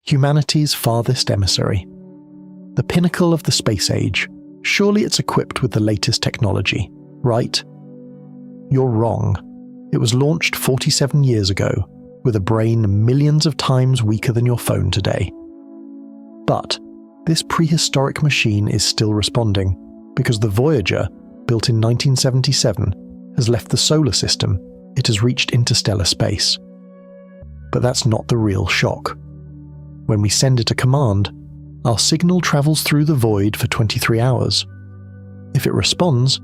humanity's farthest emissary. The pinnacle of the space age. Surely it's equipped with the latest technology, right? You're wrong. It was launched 47 years ago, with a brain millions of times weaker than your phone today. But this prehistoric machine is still responding, because the Voyager, built in 1977, has left the solar system. It has reached interstellar space. But that's not the real shock. When we send it a command, our signal travels through the void for 23 hours. If it responds,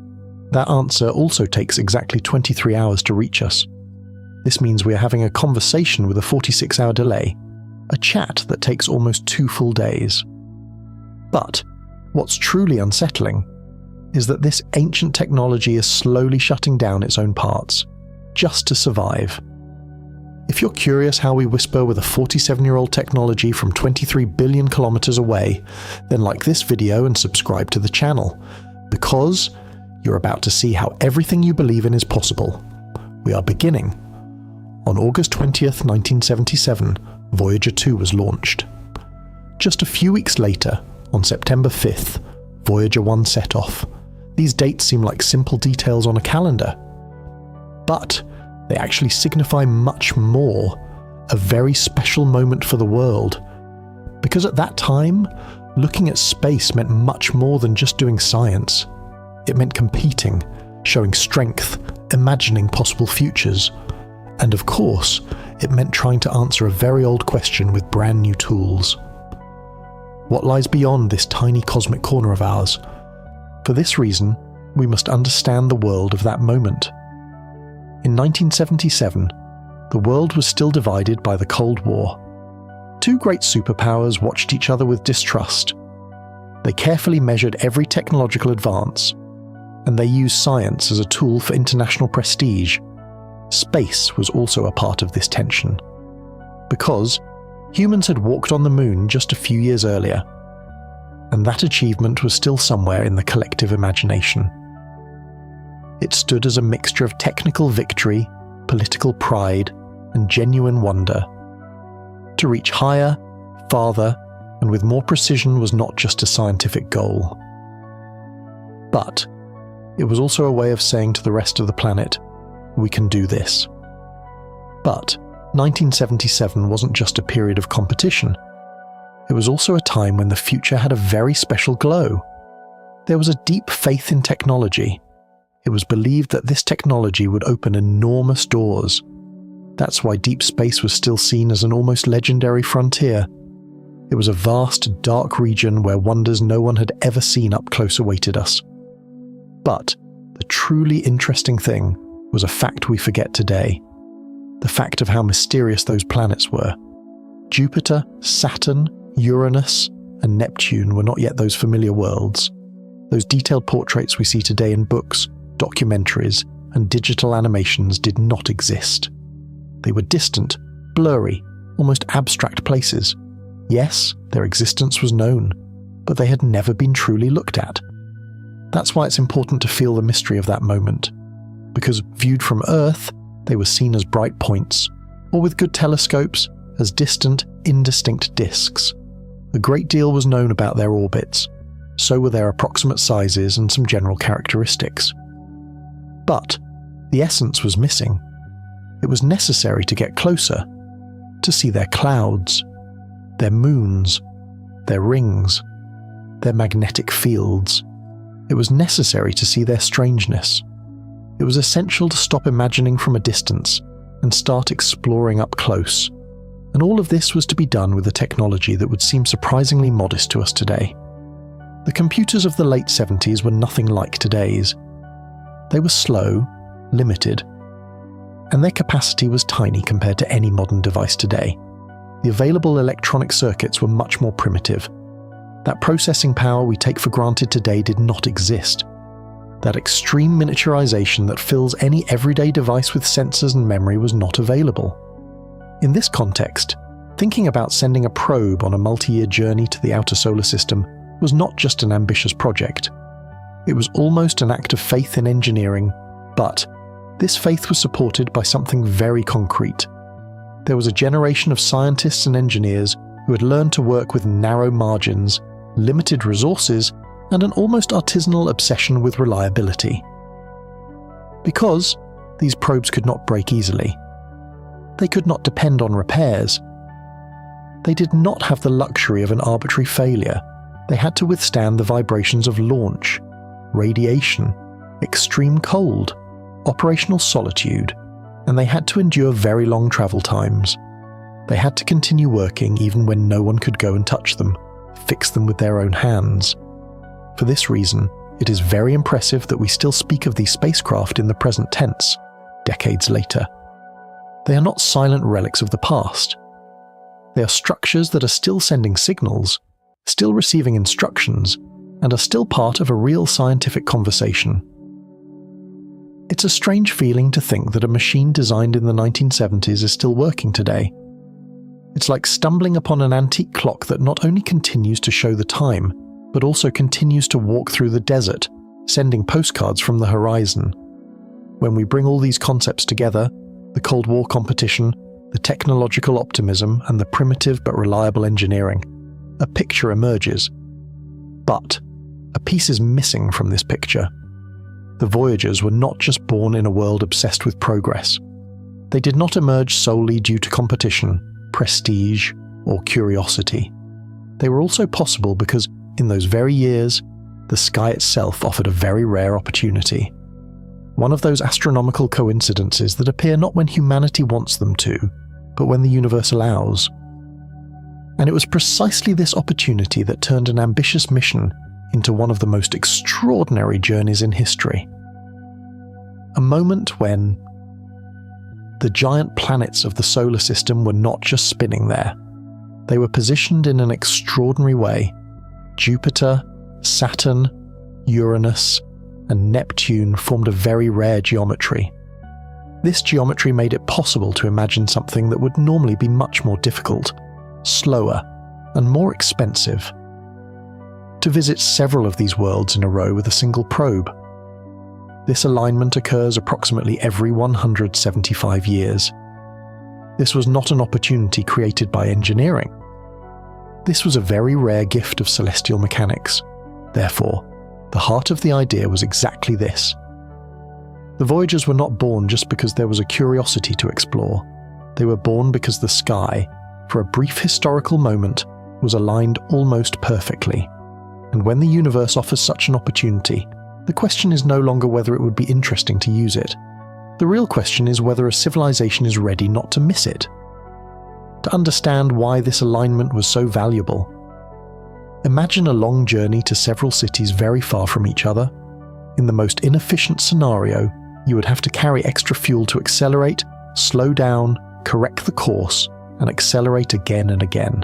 that answer also takes exactly 23 hours to reach us. This means we are having a conversation with a 46-hour delay, a chat that takes almost 2 full days. But what's truly unsettling is that this ancient technology is slowly shutting down its own parts, just to survive. If you're curious how we whisper with a 47-year-old technology from 23 billion kilometers away, then like this video and subscribe to the channel, because you're about to see how everything you believe in is possible. We are beginning. On August 20th, 1977, Voyager 2 was launched. Just a few weeks later, on September 5th, Voyager 1 set off. These dates seem like simple details on a calendar. But they actually signify much more, a very special moment for the world. Because at that time, looking at space meant much more than just doing science. It meant competing, showing strength, imagining possible futures. And of course, it meant trying to answer a very old question with brand new tools. What lies beyond this tiny cosmic corner of ours? For this reason, we must understand the world of that moment. In 1977, the world was still divided by the Cold War. 2 great superpowers watched each other with distrust. They carefully measured every technological advance, and they used science as a tool for international prestige. Space was also a part of this tension. Because humans had walked on the moon just a few years earlier, and that achievement was still somewhere in the collective imagination. It stood as a mixture of technical victory, political pride, and genuine wonder. To reach higher, farther, and with more precision was not just a scientific goal. But it was also a way of saying to the rest of the planet, we can do this. But 1977 wasn't just a period of competition. It was also a time when the future had a very special glow. There was a deep faith in technology. It was believed that this technology would open enormous doors. That's why deep space was still seen as an almost legendary frontier. It was a vast, dark region where wonders no one had ever seen up close awaited us. But the truly interesting thing was a fact we forget today. The fact of how mysterious those planets were. Jupiter, Saturn, Uranus, and Neptune were not yet those familiar worlds. Those detailed portraits we see today in books, documentaries, and digital animations did not exist. They were distant, blurry, almost abstract places. Yes, their existence was known, but they had never been truly looked at. That's why it's important to feel the mystery of that moment, because viewed from Earth, they were seen as bright points, or with good telescopes, as distant, indistinct disks. A great deal was known about their orbits, so were their approximate sizes and some general characteristics. But the essence was missing. It was necessary to get closer, to see their clouds, their moons, their rings, their magnetic fields. It was necessary to see their strangeness. It was essential to stop imagining from a distance and start exploring up close. And all of this was to be done with a technology that would seem surprisingly modest to us today. The computers of the late 70s were nothing like today's. They were slow, limited, and their capacity was tiny compared to any modern device today. The available electronic circuits were much more primitive. That processing power we take for granted today did not exist. That extreme miniaturization that fills any everyday device with sensors and memory was not available. In this context, thinking about sending a probe on a multi-year journey to the outer solar system was not just an ambitious project. It was almost an act of faith in engineering, but this faith was supported by something very concrete. There was a generation of scientists and engineers who had learned to work with narrow margins, limited resources, and an almost artisanal obsession with reliability. Because these probes could not break easily, they could not depend on repairs. They did not have the luxury of an arbitrary failure. They had to withstand the vibrations of launch, radiation, extreme cold, operational solitude, and they had to endure very long travel times. They had to continue working even when no one could go and touch them, fix them with their own hands. For this reason, it is very impressive that we still speak of these spacecraft in the present tense, decades later. They are not silent relics of the past. They are structures that are still sending signals, still receiving instructions, and are still part of a real scientific conversation. It's a strange feeling to think that a machine designed in the 1970s is still working today. It's like stumbling upon an antique clock that not only continues to show the time, but also continues to walk through the desert, sending postcards from the horizon. When we bring all these concepts together, the Cold War competition, the technological optimism, and the primitive but reliable engineering, a picture emerges. But a piece is missing from this picture. The Voyagers were not just born in a world obsessed with progress. They did not emerge solely due to competition, prestige, or curiosity. They were also possible because, in those very years, the sky itself offered a very rare opportunity. One of those astronomical coincidences that appear not when humanity wants them to, but when the universe allows. And it was precisely this opportunity that turned an ambitious mission into one of the most extraordinary journeys in history. A moment when the giant planets of the solar system were not just spinning there. They were positioned in an extraordinary way. Jupiter, Saturn, Uranus, and Neptune formed a very rare geometry. This geometry made it possible to imagine something that would normally be much more difficult, slower, and more expensive. To visit several of these worlds in a row with a single probe. This alignment occurs approximately every 175 years. This was not an opportunity created by engineering. This was a very rare gift of celestial mechanics. Therefore, the heart of the idea was exactly this. The Voyagers were not born just because there was a curiosity to explore. They were born because the sky, for a brief historical moment, was aligned almost perfectly. And when the universe offers such an opportunity, the question is no longer whether it would be interesting to use it. The real question is whether a civilization is ready not to miss it. To understand why this alignment was so valuable, imagine a long journey to several cities very far from each other. In the most inefficient scenario, you would have to carry extra fuel to accelerate, slow down, correct the course, and accelerate again and again.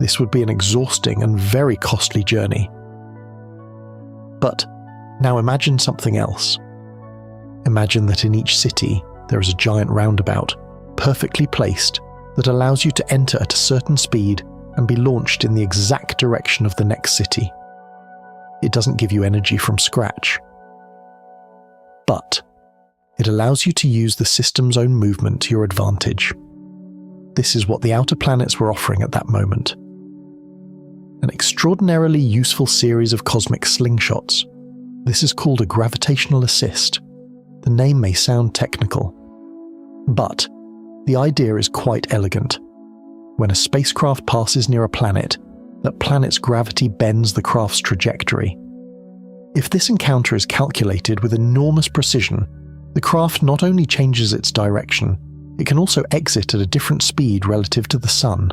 This would be an exhausting and very costly journey. But now imagine something else. Imagine that in each city there is a giant roundabout, perfectly placed, that allows you to enter at a certain speed and be launched in the exact direction of the next city. It doesn't give you energy from scratch. But it allows you to use the system's own movement to your advantage. This is what the outer planets were offering at that moment. An extraordinarily useful series of cosmic slingshots. This is called a gravitational assist. The name may sound technical, but the idea is quite elegant. When a spacecraft passes near a planet, that planet's gravity bends the craft's trajectory. If this encounter is calculated with enormous precision, the craft not only changes its direction, it can also exit at a different speed relative to the Sun.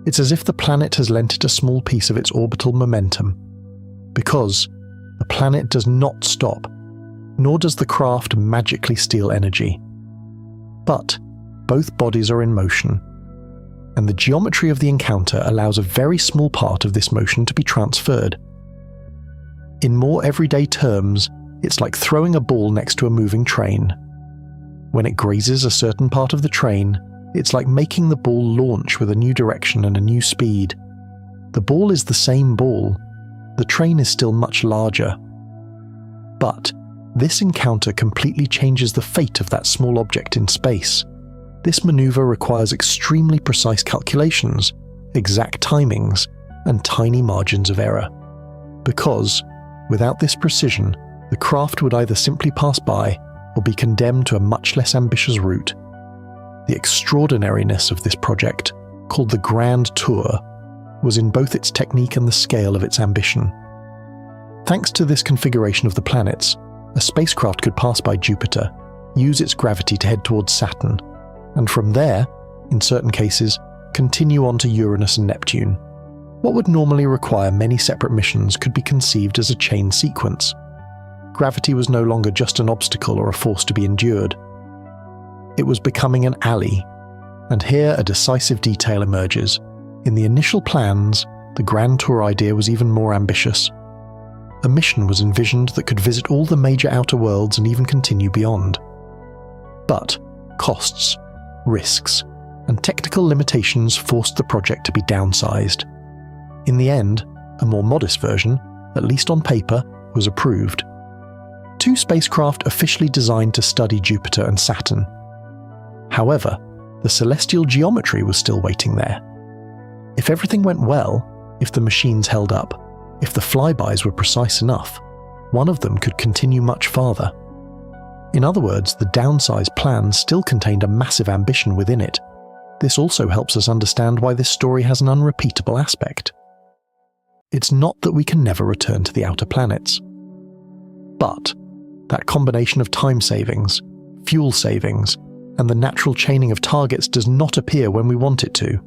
It's as if the planet has lent it a small piece of its orbital momentum, because the planet does not stop, nor does the craft magically steal energy. But both bodies are in motion, and the geometry of the encounter allows a very small part of this motion to be transferred. In more everyday terms, it's like throwing a ball next to a moving train. When it grazes a certain part of the train, it's like making the ball launch with a new direction and a new speed. The ball is the same ball. The train is still much larger. But this encounter completely changes the fate of that small object in space. This maneuver requires extremely precise calculations, exact timings, and tiny margins of error. Because, without this precision, the craft would either simply pass by or be condemned to a much less ambitious route. The extraordinariness of this project, called the Grand Tour, was in both its technique and the scale of its ambition. Thanks to this configuration of the planets, a spacecraft could pass by Jupiter, use its gravity to head towards Saturn, and from there, in certain cases, continue on to Uranus and Neptune. What would normally require many separate missions could be conceived as a chain sequence. Gravity was no longer just an obstacle or a force to be endured. It was becoming an ally, and here a decisive detail emerges. In the initial plans, the Grand Tour idea was even more ambitious. A mission was envisioned that could visit all the major outer worlds and even continue beyond. But costs, risks, and technical limitations forced the project to be downsized. In the end, a more modest version, at least on paper, was approved. 2 spacecraft officially designed to study Jupiter and Saturn. However, the celestial geometry was still waiting there. If everything went well, if the machines held up, if the flybys were precise enough, one of them could continue much farther. In other words, the downsized plan still contained a massive ambition within it. This also helps us understand why this story has an unrepeatable aspect. It's not that we can never return to the outer planets. But that combination of time savings, fuel savings, and the natural chaining of targets does not appear when we want it to.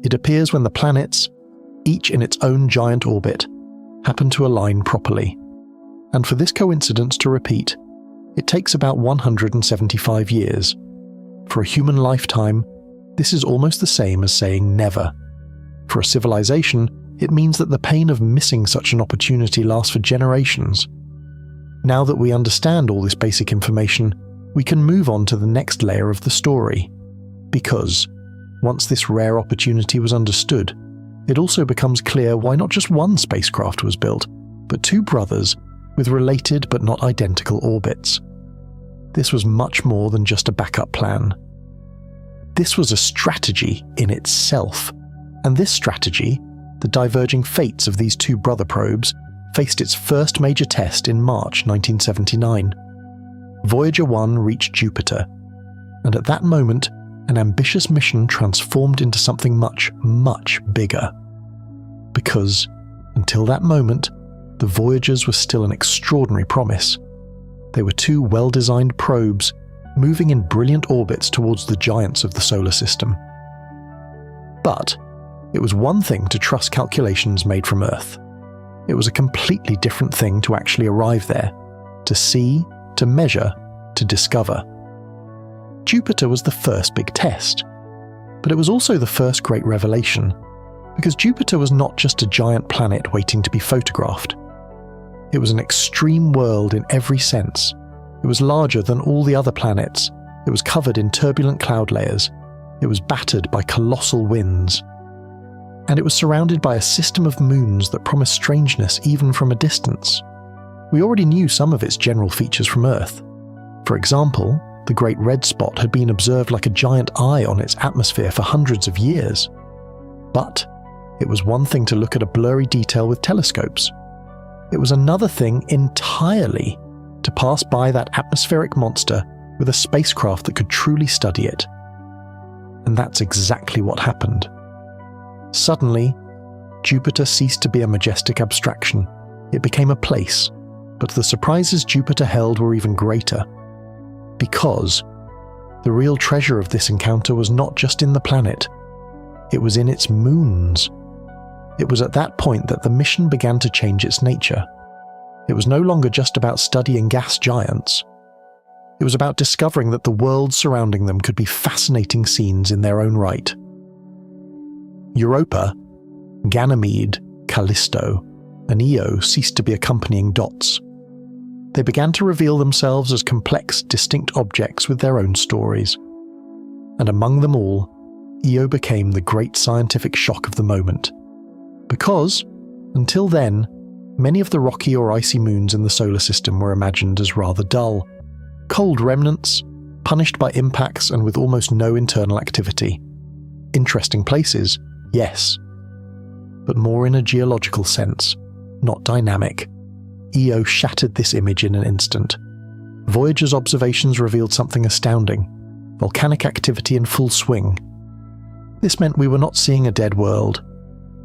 It appears when the planets, each in its own giant orbit, happen to align properly. And for this coincidence to repeat, it takes about 175 years. For a human lifetime, this is almost the same as saying never. For a civilization, it means that the pain of missing such an opportunity lasts for generations. Now that we understand all this basic information, we can move on to the next layer of the story. Because, once this rare opportunity was understood, it also becomes clear why not just one spacecraft was built, but 2 brothers with related but not identical orbits. This was much more than just a backup plan. This was a strategy in itself, and this strategy, the diverging fates of these 2 brother probes, faced its first major test in March 1979. Voyager 1 reached Jupiter, and at that moment, an ambitious mission transformed into something much, much bigger. Because, until that moment, the Voyagers were still an extraordinary promise. They were 2 well-designed probes, moving in brilliant orbits towards the giants of the solar system. But it was one thing to trust calculations made from Earth. It was a completely different thing to actually arrive there, to see, to measure, to discover. Jupiter was the first big test, but it was also the first great revelation, because Jupiter was not just a giant planet waiting to be photographed. It was an extreme world in every sense. It was larger than all the other planets. It was covered in turbulent cloud layers. It was battered by colossal winds. And it was surrounded by a system of moons that promised strangeness even from a distance. We already knew some of its general features from Earth. For example, the Great Red Spot had been observed like a giant eye on its atmosphere for hundreds of years. But it was one thing to look at a blurry detail with telescopes. It was another thing entirely to pass by that atmospheric monster with a spacecraft that could truly study it. And that's exactly what happened. Suddenly, Jupiter ceased to be a majestic abstraction. It became a place, but the surprises Jupiter held were even greater. Because the real treasure of this encounter was not just in the planet, it was in its moons. It was at that point that the mission began to change its nature. It was no longer just about studying gas giants. It was about discovering that the worlds surrounding them could be fascinating scenes in their own right. Europa, Ganymede, Callisto, and Io ceased to be accompanying dots. They began to reveal themselves as complex, distinct objects with their own stories. And among them all, Io became the great scientific shock of the moment. Because, until then, many of the rocky or icy moons in the solar system were imagined as rather dull, cold remnants, punished by impacts and with almost no internal activity. Interesting places, yes, but more in a geological sense, not dynamic. EO shattered this image in an instant. Voyager's observations revealed something astounding: volcanic activity in full swing. This meant we were not seeing a dead world.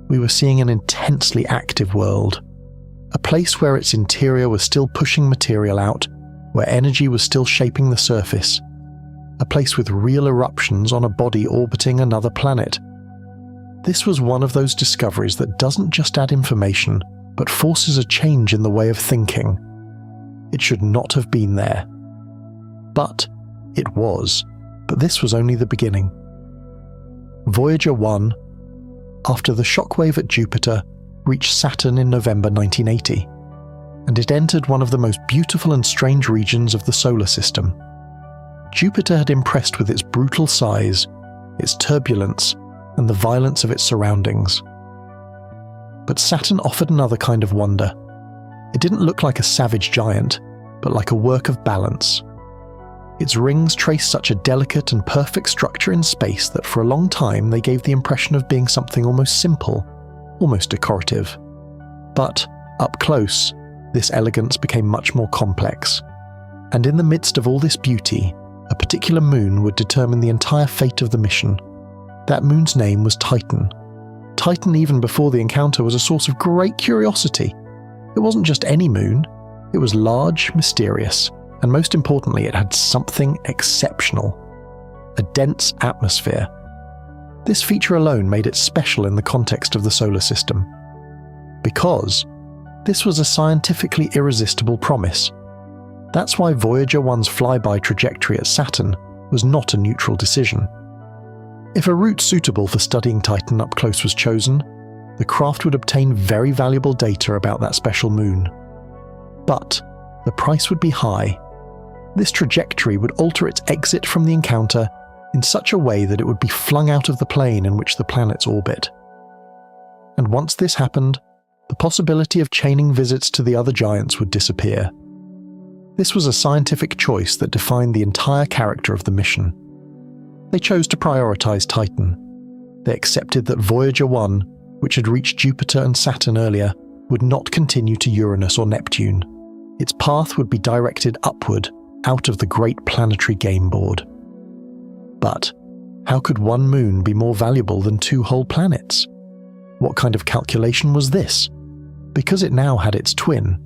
We were seeing an intensely active world. A place where its interior was still pushing material out, where energy was still shaping the surface. A place with real eruptions on a body orbiting another planet. This was one of those discoveries that doesn't just add information, but forces a change in the way of thinking. It should not have been there. But it was. But this was only the beginning. Voyager 1, after the shockwave at Jupiter, reached Saturn in November 1980, and it entered one of the most beautiful and strange regions of the solar system. Jupiter had impressed with its brutal size, its turbulence, and the violence of its surroundings. But Saturn offered another kind of wonder. It didn't look like a savage giant, but like a work of balance. Its rings traced such a delicate and perfect structure in space that for a long time they gave the impression of being something almost simple, almost decorative. But, up close, this elegance became much more complex. And in the midst of all this beauty, a particular moon would determine the entire fate of the mission. That moon's name was Titan. Titan, even before the encounter, was a source of great curiosity. It wasn't just any moon. It was large, mysterious, and most importantly, it had something exceptional. A dense atmosphere. This feature alone made it special in the context of the solar system. Because this was a scientifically irresistible promise. That's why Voyager 1's flyby trajectory at Saturn was not a neutral decision. If a route suitable for studying Titan up close was chosen, the craft would obtain very valuable data about that special moon. But the price would be high. This trajectory would alter its exit from the encounter in such a way that it would be flung out of the plane in which the planets orbit. And once this happened, the possibility of chaining visits to the other giants would disappear. This was a scientific choice that defined the entire character of the mission. They chose to prioritize Titan. They accepted that Voyager 1, which had reached Jupiter and Saturn earlier, would not continue to Uranus or Neptune. Its path would be directed upward, out of the great planetary game board. But how could one moon be more valuable than two whole planets? What kind of calculation was this? Because it now had its twin,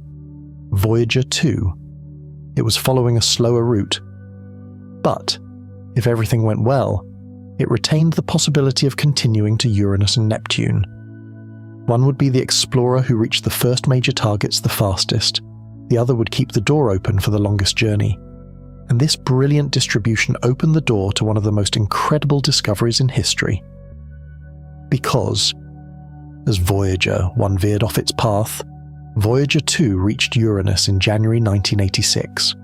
Voyager 2. It was following a slower route. But if everything went well, it retained the possibility of continuing to Uranus and Neptune. One would be the explorer who reached the first major targets the fastest. The other would keep the door open for the longest journey. And this brilliant distribution opened the door to one of the most incredible discoveries in history. Because, as Voyager 1 veered off its path, Voyager 2 reached Uranus in January 1986.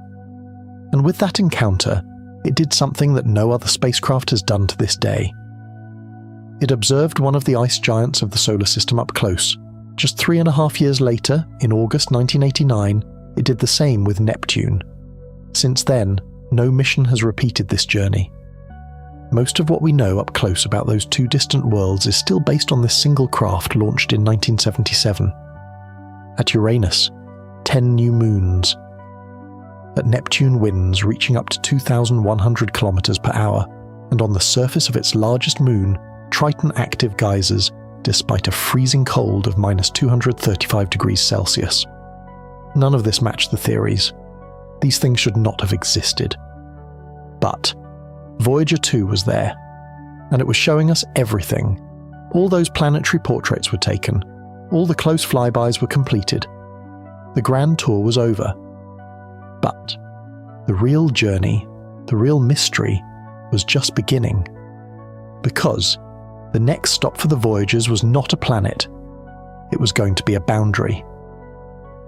And with that encounter, it did something that no other spacecraft has done to this day. It observed one of the ice giants of the solar system up close. Just 3.5 years later, in August 1989, it did the same with Neptune. Since then, no mission has repeated this journey. Most of what we know up close about those two distant worlds is still based on this single craft launched in 1977. At Uranus, 10 new moons. At Neptune, winds reaching up to 2,100 kilometers per hour, and on the surface of its largest moon, Triton active geysers, despite a freezing cold of -235 degrees Celsius. None of this matched the theories. These things should not have existed. But Voyager 2 was there, and it was showing us everything. All those planetary portraits were taken. All the close flybys were completed. The grand tour was over. But the real journey, the real mystery, was just beginning. Because the next stop for the Voyagers was not a planet. It was going to be a boundary.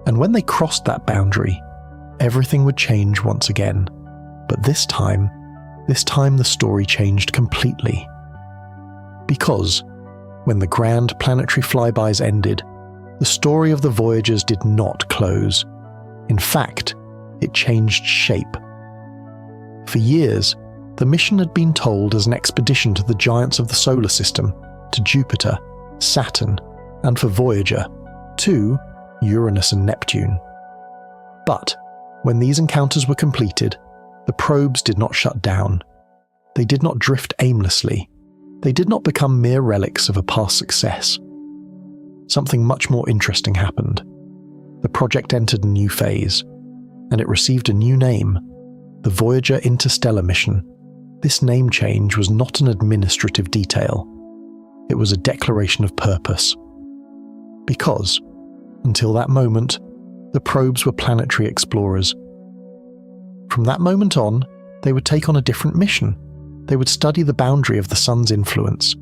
And when they crossed that boundary, everything would change once again. But this time the story changed completely. Because when the grand planetary flybys ended, the story of the Voyagers did not close. In fact, it changed shape. For years, the mission had been told as an expedition to the giants of the solar system, to Jupiter, Saturn, and for Voyager, to Uranus and Neptune. But when these encounters were completed, the probes did not shut down. They did not drift aimlessly. They did not become mere relics of a past success. Something much more interesting happened. The project entered a new phase, and it received a new name, the Voyager Interstellar Mission. This name change was not an administrative detail. It was a declaration of purpose. Because, until that moment, the probes were planetary explorers. From that moment on, they would take on a different mission. They would study the boundary of the sun's influence,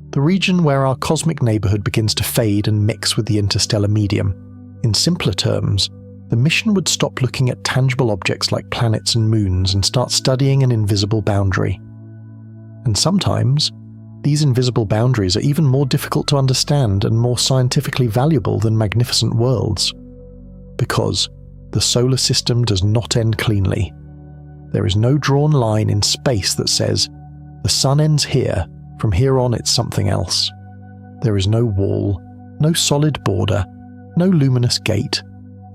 the region where our cosmic neighborhood begins to fade and mix with the interstellar medium. In simpler terms, the mission would stop looking at tangible objects like planets and moons and start studying an invisible boundary. And sometimes, these invisible boundaries are even more difficult to understand and more scientifically valuable than magnificent worlds. Because the solar system does not end cleanly. There is no drawn line in space that says, the sun ends here, from here on it's something else. There is no wall, no solid border, no luminous gate.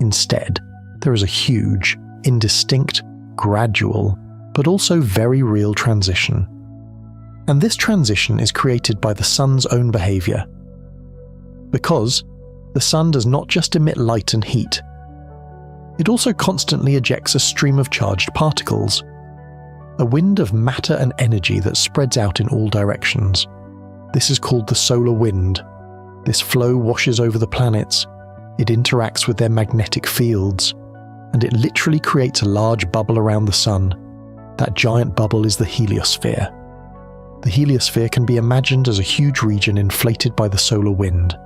Instead, there is a huge, indistinct, gradual, but also very real transition. And this transition is created by the sun's own behavior. Because the sun does not just emit light and heat, it also constantly ejects a stream of charged particles, a wind of matter and energy that spreads out in all directions. This is called the solar wind. This flow washes over the planets, it interacts with their magnetic fields, and it literally creates a large bubble around the sun. That giant bubble is the heliosphere. The heliosphere can be imagined as a huge region inflated by the solar wind,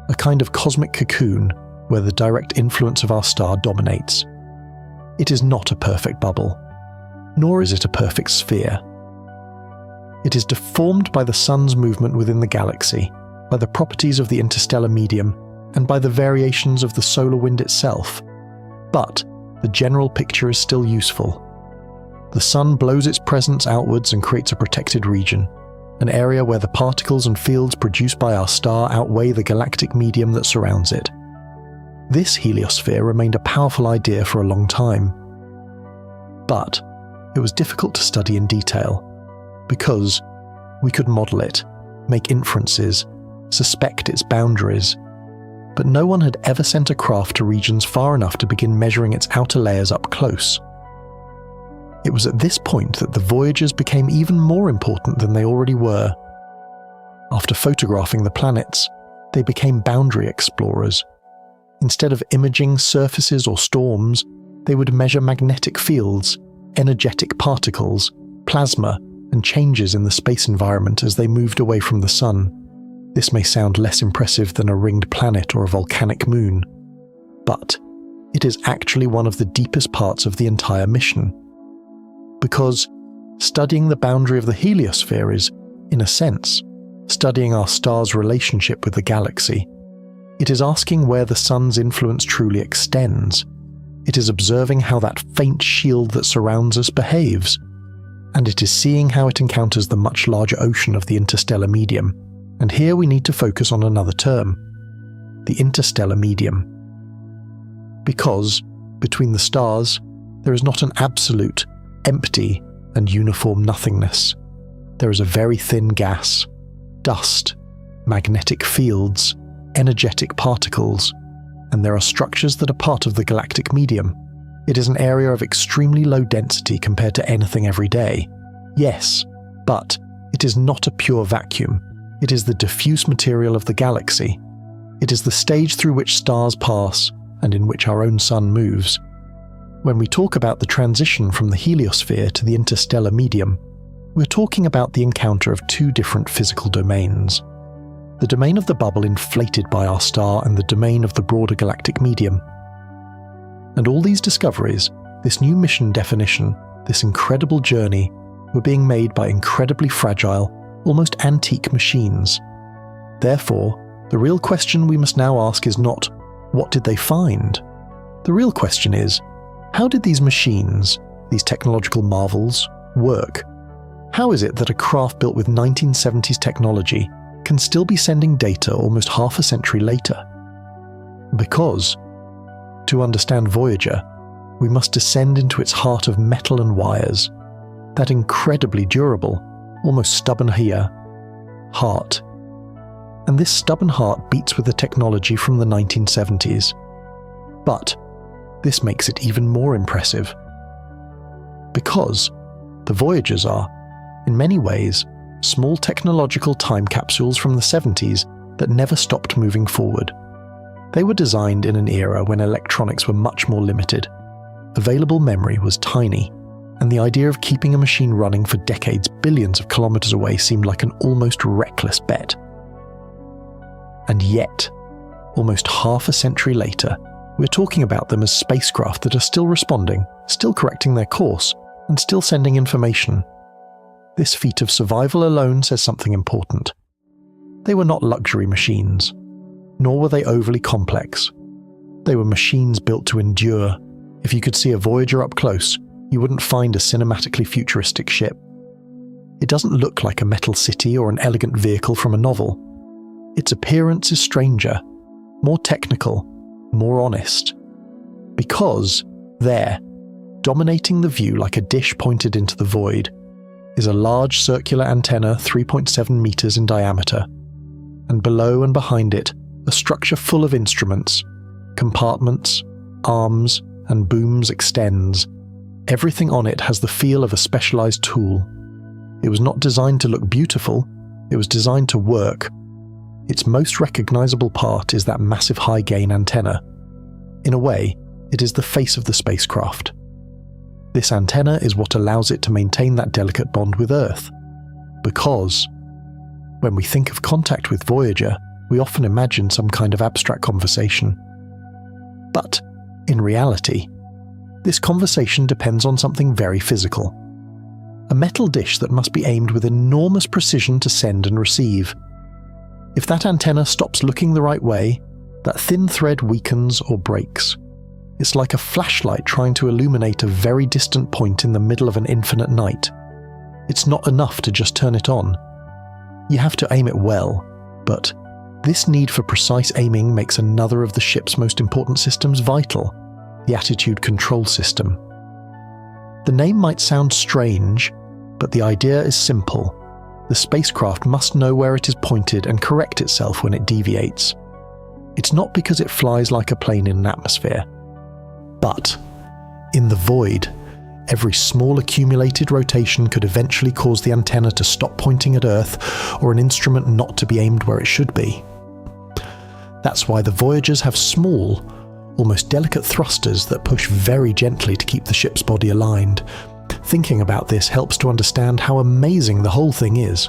a kind of cosmic cocoon where the direct influence of our star dominates. It is not a perfect bubble, nor is it a perfect sphere. It is deformed by the sun's movement within the galaxy, by the properties of the interstellar medium, and by the variations of the solar wind itself. But the general picture is still useful. The sun blows its presence outwards and creates a protected region, an area where the particles and fields produced by our star outweigh the galactic medium that surrounds it. This heliosphere remained a powerful idea for a long time. But it was difficult to study in detail, because we could model it, make inferences, suspect its boundaries, but no one had ever sent a craft to regions far enough to begin measuring its outer layers up close. It was at this point that the Voyagers became even more important than they already were. After photographing the planets, they became boundary explorers. Instead of imaging surfaces or storms, they would measure magnetic fields, energetic particles, plasma, and changes in the space environment as they moved away from the sun. This may sound less impressive than a ringed planet or a volcanic moon, but it is actually one of the deepest parts of the entire mission. Because studying the boundary of the heliosphere is, in a sense, studying our star's relationship with the galaxy. It is asking where the sun's influence truly extends. It is observing how that faint shield that surrounds us behaves. And it is seeing how it encounters the much larger ocean of the interstellar medium. And here we need to focus on another term, the interstellar medium. Because, between the stars, there is not an absolute, empty, and uniform nothingness. There is a very thin gas, dust, magnetic fields, energetic particles, and there are structures that are part of the galactic medium. It is an area of extremely low density compared to anything every day. Yes, but it is not a pure vacuum. It is the diffuse material of the galaxy. It is the stage through which stars pass and in which our own sun moves. When we talk about the transition from the heliosphere to the interstellar medium, we're talking about the encounter of two different physical domains. The domain of the bubble inflated by our star and the domain of the broader galactic medium. And all these discoveries, this new mission definition, this incredible journey, were being made by incredibly fragile, almost antique machines. Therefore, the real question we must now ask is not, what did they find? The real question is, how did these machines, these technological marvels, work? How is it that a craft built with 1970s technology can still be sending data almost half a century later? Because, to understand Voyager, we must descend into its heart of metal and wires, that incredibly durable, almost stubborn heart. And this stubborn heart beats with the technology from the 1970s. But this makes it even more impressive. Because the Voyagers are, in many ways, small technological time capsules from the 70s that never stopped moving forward. They were designed in an era when electronics were much more limited, available memory was tiny, and the idea of keeping a machine running for decades billions of kilometers away seemed like an almost reckless bet. And yet, almost half a century later, we're talking about them as spacecraft that are still responding, still correcting their course, and still sending information. This feat of survival alone says something important. They were not luxury machines, nor were they overly complex. They were machines built to endure. If you could see a Voyager up close, you wouldn't find a cinematically futuristic ship. It doesn't look like a metal city or an elegant vehicle from a novel. Its appearance is stranger, more technical, more honest. Because there, dominating the view like a dish pointed into the void, is a large circular antenna 3.7 meters in diameter, and below and behind it, a structure full of instruments, compartments, arms, and booms extends. Everything on it has the feel of a specialized tool. It was not designed to look beautiful, it was designed to work. Its most recognizable part is that massive high-gain antenna. In a way, it is the face of the spacecraft. This antenna is what allows it to maintain that delicate bond with Earth. Because, when we think of contact with Voyager, we often imagine some kind of abstract conversation. But, in reality, this conversation depends on something very physical. A metal dish that must be aimed with enormous precision to send and receive. If that antenna stops looking the right way, that thin thread weakens or breaks. It's like a flashlight trying to illuminate a very distant point in the middle of an infinite night. It's not enough to just turn it on. You have to aim it well, but this need for precise aiming makes another of the ship's most important systems vital, the attitude control system. The name might sound strange, but the idea is simple. The spacecraft must know where it is pointed and correct itself when it deviates. It's not because it flies like a plane in an atmosphere. But, in the void, every small accumulated rotation could eventually cause the antenna to stop pointing at Earth or an instrument not to be aimed where it should be. That's why the Voyagers have small, almost delicate thrusters that push very gently to keep the ship's body aligned. Thinking about this helps to understand how amazing the whole thing is.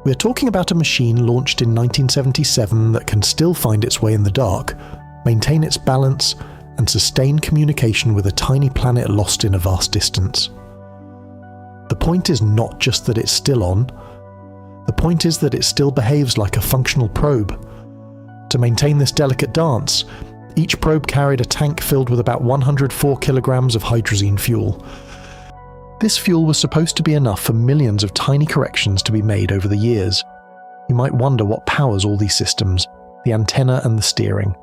We're talking about a machine launched in 1977 that can still find its way in the dark, maintain its balance, and sustain communication with a tiny planet lost in a vast distance. The point is not just that it's still on. The point is that it still behaves like a functional probe. To maintain this delicate dance, each probe carried a tank filled with about 104 kilograms of hydrazine fuel. This fuel was supposed to be enough for millions of tiny corrections to be made over the years. You might wonder what powers all these systems, the antenna and the steering.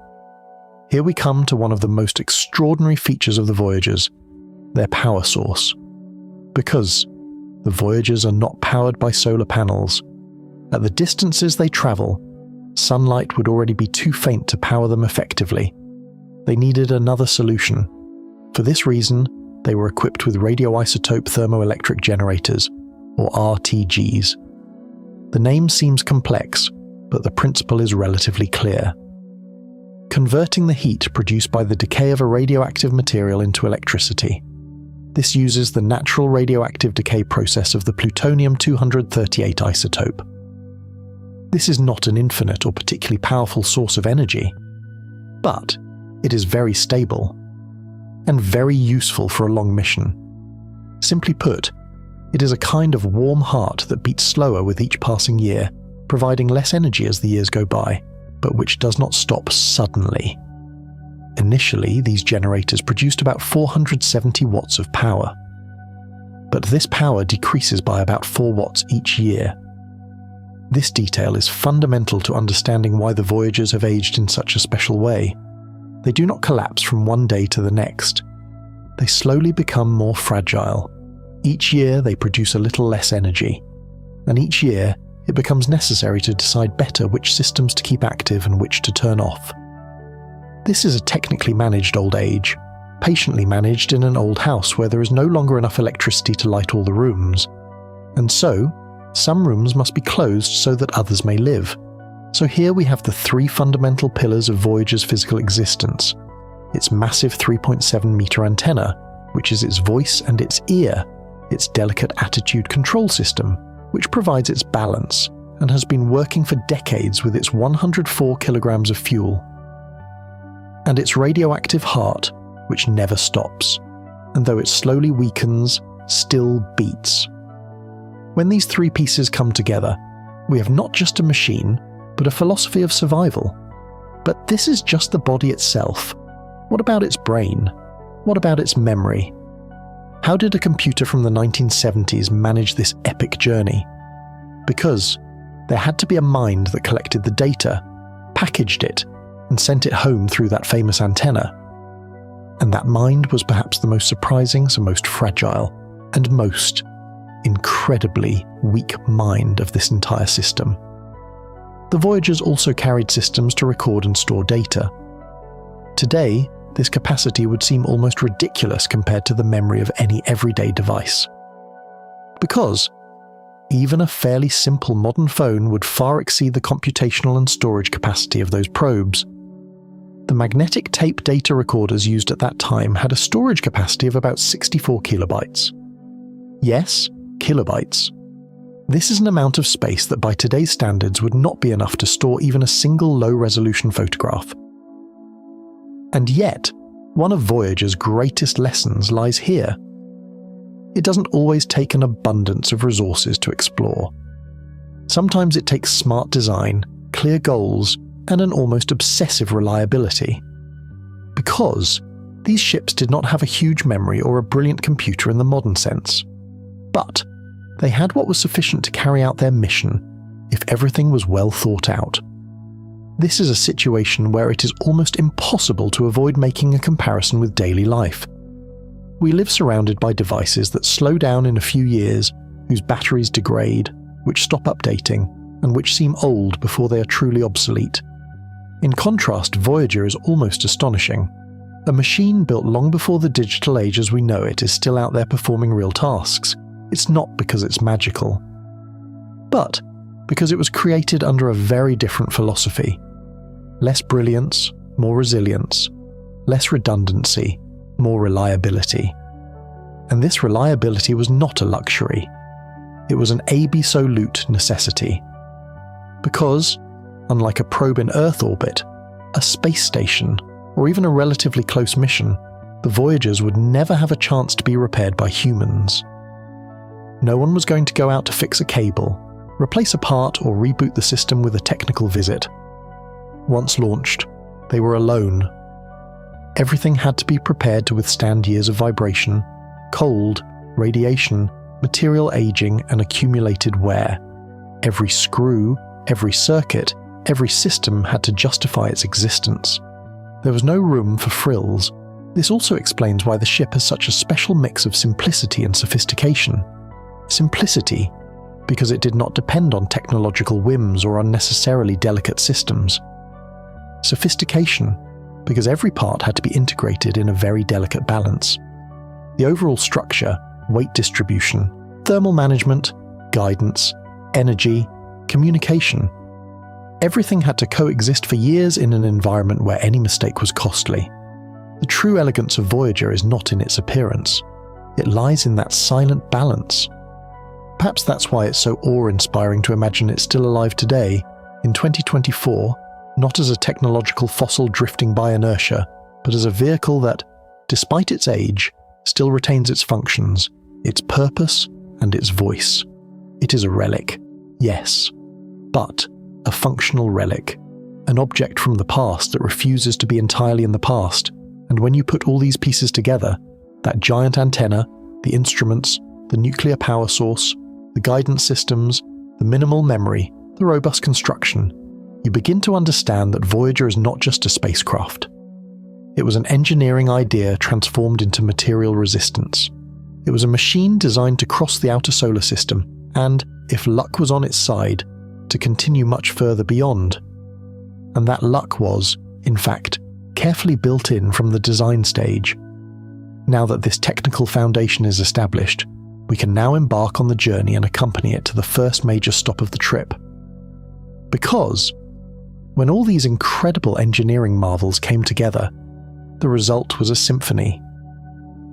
Here we come to one of the most extraordinary features of the Voyagers, their power source. Because the Voyagers are not powered by solar panels. At the distances they travel, sunlight would already be too faint to power them effectively. They needed another solution. For this reason, they were equipped with radioisotope thermoelectric generators, or RTGs. The name seems complex, but the principle is relatively clear. Converting the heat produced by the decay of a radioactive material into electricity. This uses the natural radioactive decay process of the plutonium-238 isotope. This is not an infinite or particularly powerful source of energy, but it is very stable and very useful for a long mission. Simply put, it is a kind of warm heart that beats slower with each passing year, providing less energy as the years go by, but which does not stop suddenly. Initially, these generators produced about 470 watts of power. But this power decreases by about 4 watts each year. This detail is fundamental to understanding why the Voyagers have aged in such a special way. They do not collapse from one day to the next. They slowly become more fragile. Each year they produce a little less energy, and each year it becomes necessary to decide better which systems to keep active and which to turn off. This is a technically managed old age, patiently managed in an old house where there is no longer enough electricity to light all the rooms. And so, some rooms must be closed so that others may live. So here we have the 3 fundamental pillars of Voyager's physical existence. Its massive 3.7-meter antenna, which is its voice and its ear, its delicate attitude control system, which provides its balance, and has been working for decades with its 104 kilograms of fuel, and its radioactive heart, which never stops, and though it slowly weakens, still beats. When these 3 pieces come together, we have not just a machine, but a philosophy of survival. But this is just the body itself. What about its brain? What about its memory? How did a computer from the 1970s manage this epic journey? Because there had to be a mind that collected the data, packaged it, and sent it home through that famous antenna. And that mind was perhaps the most surprising, so most fragile, and most incredibly weak mind of this entire system. The Voyagers also carried systems to record and store data. Today, this capacity would seem almost ridiculous compared to the memory of any everyday device. Because even a fairly simple modern phone would far exceed the computational and storage capacity of those probes. The magnetic tape data recorders used at that time had a storage capacity of about 64 kilobytes. Yes, kilobytes. This is an amount of space that by today's standards would not be enough to store even a single low-resolution photograph. And yet, one of Voyager's greatest lessons lies here. It doesn't always take an abundance of resources to explore. Sometimes it takes smart design, clear goals, and an almost obsessive reliability. Because these ships did not have a huge memory or a brilliant computer in the modern sense. But they had what was sufficient to carry out their mission if everything was well thought out. This is a situation where it is almost impossible to avoid making a comparison with daily life. We live surrounded by devices that slow down in a few years, whose batteries degrade, which stop updating, and which seem old before they are truly obsolete. In contrast, Voyager is almost astonishing. A machine built long before the digital age as we know it is still out there performing real tasks. It's not because it's magical, but because it was created under a very different philosophy. Less brilliance, more resilience. Less redundancy, more reliability. And this reliability was not a luxury. It was an absolute necessity. Because, unlike a probe in Earth orbit, a space station, or even a relatively close mission, the Voyagers would never have a chance to be repaired by humans. No one was going to go out to fix a cable, replace a part, or reboot the system with a technical visit. Once launched, they were alone. Everything had to be prepared to withstand years of vibration, cold, radiation, material aging, and accumulated wear. Every screw, every circuit, every system had to justify its existence. There was no room for frills. This also explains why the ship has such a special mix of simplicity and sophistication. Simplicity, because it did not depend on technological whims or unnecessarily delicate systems. Sophistication, because every part had to be integrated in a very delicate balance. The overall structure, weight distribution, thermal management, guidance, energy, communication. Everything had to coexist for years in an environment where any mistake was costly. The true elegance of Voyager is not in its appearance. It lies in that silent balance. Perhaps that's why it's so awe-inspiring to imagine it's still alive today, in 2024, not as a technological fossil drifting by inertia, but as a vehicle that, despite its age, still retains its functions, its purpose, and its voice. It is a relic, yes, but a functional relic, an object from the past that refuses to be entirely in the past. And when you put all these pieces together, that giant antenna, the instruments, the nuclear power source, the guidance systems, the minimal memory, the robust construction, you begin to understand that Voyager is not just a spacecraft. It was an engineering idea transformed into material resistance. It was a machine designed to cross the outer solar system and, if luck was on its side, to continue much further beyond. And that luck was, in fact, carefully built in from the design stage. Now that this technical foundation is established, we can now embark on the journey and accompany it to the first major stop of the trip. Because, when all these incredible engineering marvels came together, the result was a symphony.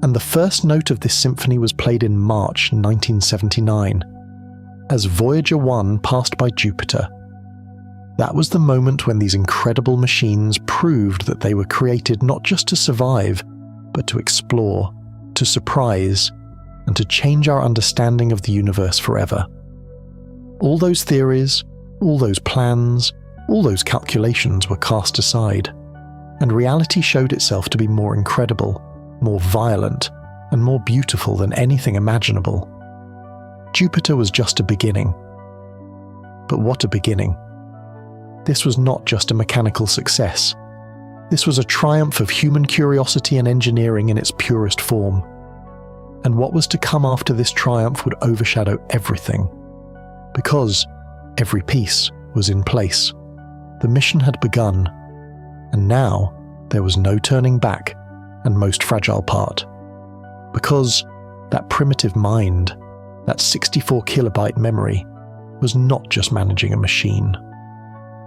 And the first note of this symphony was played in March 1979, as Voyager 1 passed by Jupiter. That was the moment when these incredible machines proved that they were created not just to survive, but to explore, to surprise, and to change our understanding of the universe forever. All those theories, all those plans, all those calculations were cast aside, and reality showed itself to be more incredible, more violent, and more beautiful than anything imaginable. Jupiter was just a beginning. But what a beginning. This was not just a mechanical success. This was a triumph of human curiosity and engineering in its purest form. And what was to come after this triumph would overshadow everything. Because every piece was in place. The mission had begun. And now there was no turning back, and most fragile part. Because that primitive mind, that 64 kilobyte memory, was not just managing a machine.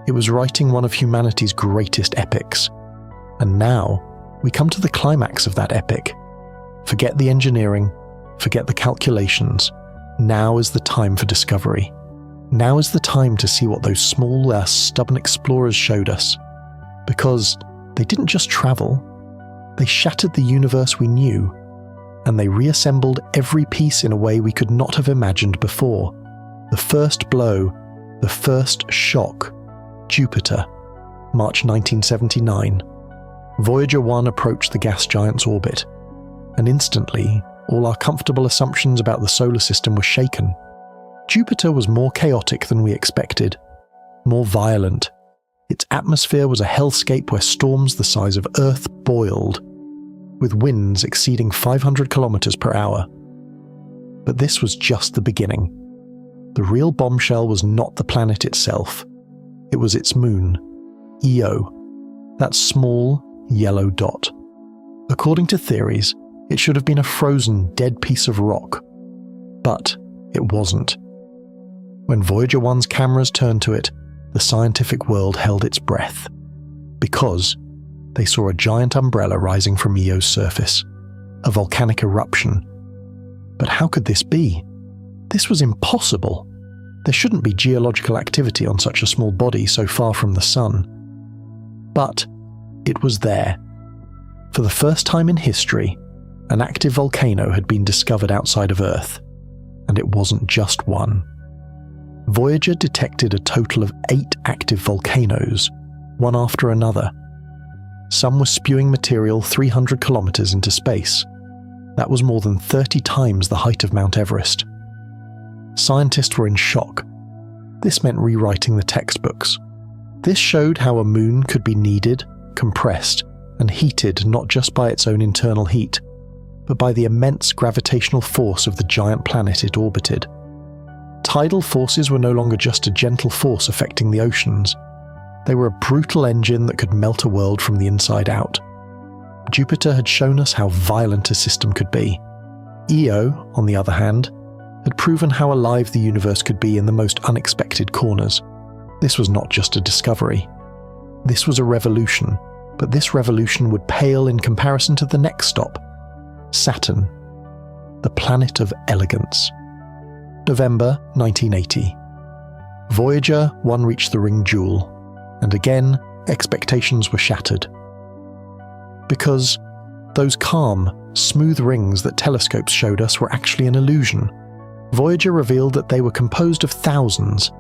It was writing one of humanity's greatest epics. And now, we come to the climax of that epic. Forget the engineering, forget the calculations. Now is the time for discovery. Now is the time to see what those small, stubborn explorers showed us. Because they didn't just travel, they shattered the universe we knew, and they reassembled every piece in a way we could not have imagined before. The first blow, the first shock. Jupiter, March 1979. Voyager 1 approached the gas giant's orbit, and instantly, all our comfortable assumptions about the solar system were shaken. Jupiter was more chaotic than we expected, more violent. Its atmosphere was a hellscape where storms the size of Earth boiled, with winds exceeding 500 kilometers per hour. But this was just the beginning. The real bombshell was not the planet itself. It was its moon, Io, that small, yellow dot. According to theories, it should have been a frozen, dead piece of rock. But it wasn't. When Voyager 1's cameras turned to it, the scientific world held its breath. Because they saw a giant umbrella rising from Io's surface, a volcanic eruption. But how could this be? This was impossible. There shouldn't be geological activity on such a small body so far from the sun. But it was there. For the first time in history, an active volcano had been discovered outside of Earth. And it wasn't just one. Voyager detected a total of 8 active volcanoes, one after another. Some were spewing material 300 kilometers into space. That was more than 30 times the height of Mount Everest. Scientists were in shock. This meant rewriting the textbooks. This showed how a moon could be kneaded, compressed, and heated not just by its own internal heat, but by the immense gravitational force of the giant planet it orbited. Tidal forces were no longer just a gentle force affecting the oceans. They were a brutal engine that could melt a world from the inside out. Jupiter had shown us how violent a system could be. Io, on the other hand, had proven how alive the universe could be in the most unexpected corners. This was not just a discovery. This was a revolution, but this revolution would pale in comparison to the next stop, Saturn, the planet of elegance. November 1980. Voyager 1 reached the ring jewel, and again, expectations were shattered. Because those calm, smooth rings that telescopes showed us were actually an illusion. Voyager revealed that they were composed of thousands,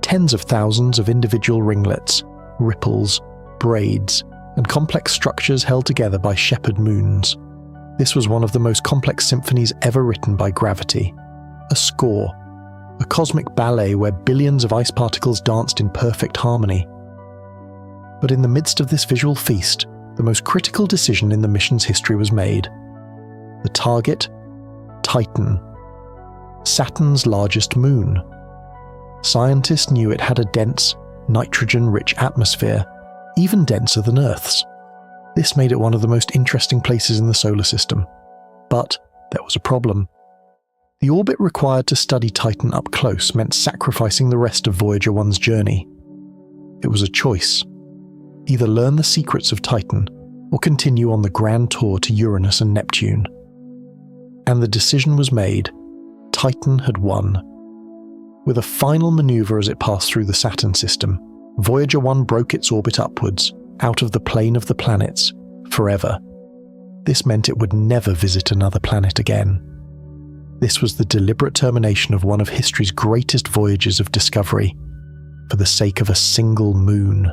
tens of thousands of individual ringlets, ripples, braids, and complex structures held together by shepherd moons. This was one of the most complex symphonies ever written by gravity. A score, a cosmic ballet where billions of ice particles danced in perfect harmony. But in the midst of this visual feast, the most critical decision in the mission's history was made. The target? Titan. Saturn's largest moon. Scientists knew it had a dense, nitrogen-rich atmosphere, even denser than Earth's. This made it one of the most interesting places in the solar system. But there was a problem. The orbit required to study Titan up close meant sacrificing the rest of Voyager 1's journey. It was a choice. Either learn the secrets of Titan, or continue on the grand tour to Uranus and Neptune. And the decision was made. Titan had won. With a final maneuver as it passed through the Saturn system, Voyager 1 broke its orbit upwards, out of the plane of the planets, forever. This meant it would never visit another planet again. This was the deliberate termination of one of history's greatest voyages of discovery, for the sake of a single moon.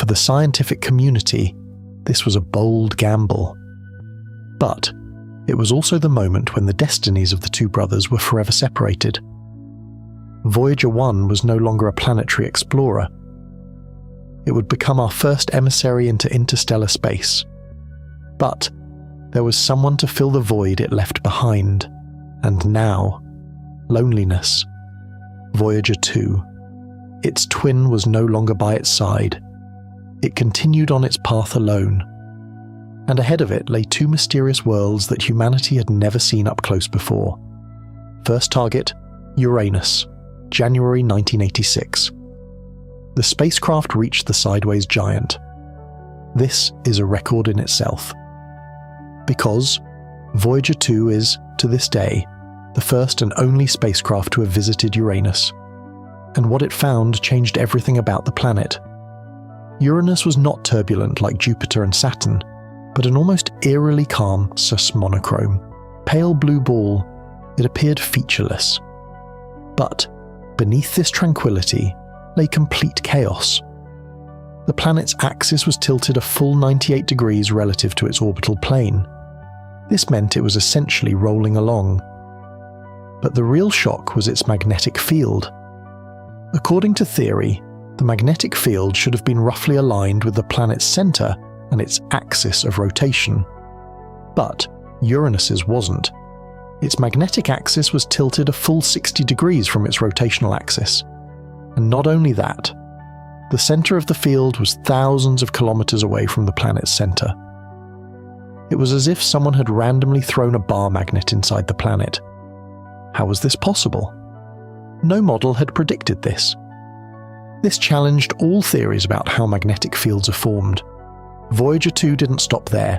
For the scientific community, this was a bold gamble. But it was also the moment when the destinies of the two brothers were forever separated. Voyager 1 was no longer a planetary explorer. It would become our first emissary into interstellar space. But there was someone to fill the void it left behind. And now, loneliness. Voyager 2. Its twin was no longer by its side. It continued on its path alone. And ahead of it lay two mysterious worlds that humanity had never seen up close before. First target, Uranus, January 1986. The spacecraft reached the sideways giant. This is a record in itself. Because Voyager 2 is, to this day, the first and only spacecraft to have visited Uranus. And what it found changed everything about the planet. Uranus was not turbulent like Jupiter and Saturn, but an almost eerily calm sus monochrome. Pale blue ball, it appeared featureless. But beneath this tranquility lay complete chaos. The planet's axis was tilted a full 98 degrees relative to its orbital plane. This meant it was essentially rolling along. But the real shock was its magnetic field. According to theory, the magnetic field should have been roughly aligned with the planet's center and its axis of rotation. But Uranus's wasn't. Its magnetic axis was tilted a full 60 degrees from its rotational axis. And not only that, the center of the field was thousands of kilometers away from the planet's center. It was as if someone had randomly thrown a bar magnet inside the planet. How was this possible? No model had predicted this. This challenged all theories about how magnetic fields are formed. Voyager 2 didn't stop there.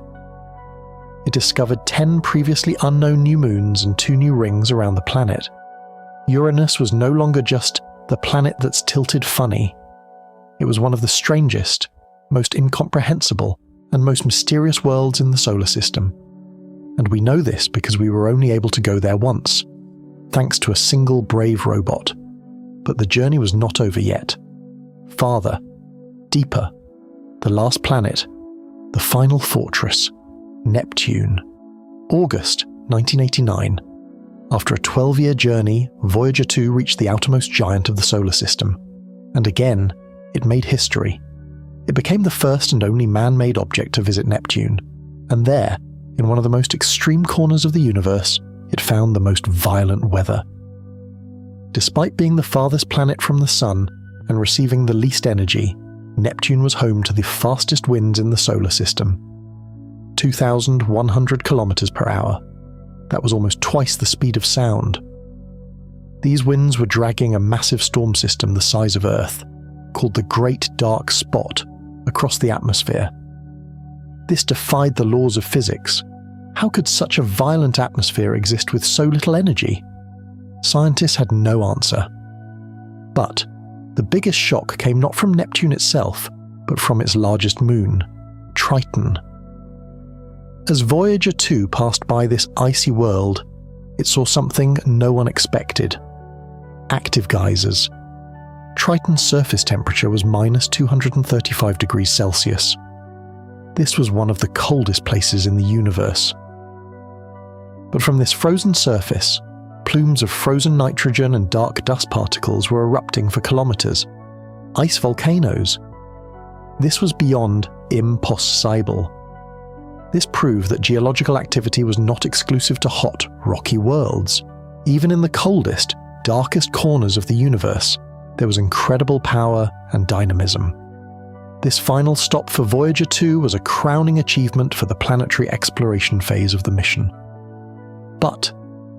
It discovered 10 previously unknown new moons and 2 new rings around the planet. Uranus was no longer just the planet that's tilted funny. It was one of the strangest, most incomprehensible, and most mysterious worlds in the solar system. And we know this because we were only able to go there once, thanks to a single brave robot. But the journey was not over yet. Farther, deeper, the last planet, the final fortress, Neptune. August 1989. After a 12-year journey, Voyager 2 reached the outermost giant of the solar system. And again, it made history. It became the first and only man-made object to visit Neptune. And there, in one of the most extreme corners of the universe, it found the most violent weather. Despite being the farthest planet from the Sun and receiving the least energy, Neptune was home to the fastest winds in the solar system. 2,100 kilometers per hour. That was almost twice the speed of sound. These winds were dragging a massive storm system the size of Earth, called the Great Dark Spot, across the atmosphere. This defied the laws of physics. How could such a violent atmosphere exist with so little energy? Scientists had no answer. But the biggest shock came not from Neptune itself, but from its largest moon, Triton. As Voyager 2 passed by this icy world, it saw something no one expected. Active geysers. Triton's surface temperature was minus 235 degrees Celsius. This was one of the coldest places in the universe. But from this frozen surface, plumes of frozen nitrogen and dark dust particles were erupting for kilometers. Ice volcanoes. This was beyond impossible. This proved that geological activity was not exclusive to hot, rocky worlds. Even in the coldest, darkest corners of the universe, there was incredible power and dynamism. This final stop for Voyager 2 was a crowning achievement for the planetary exploration phase of the mission. But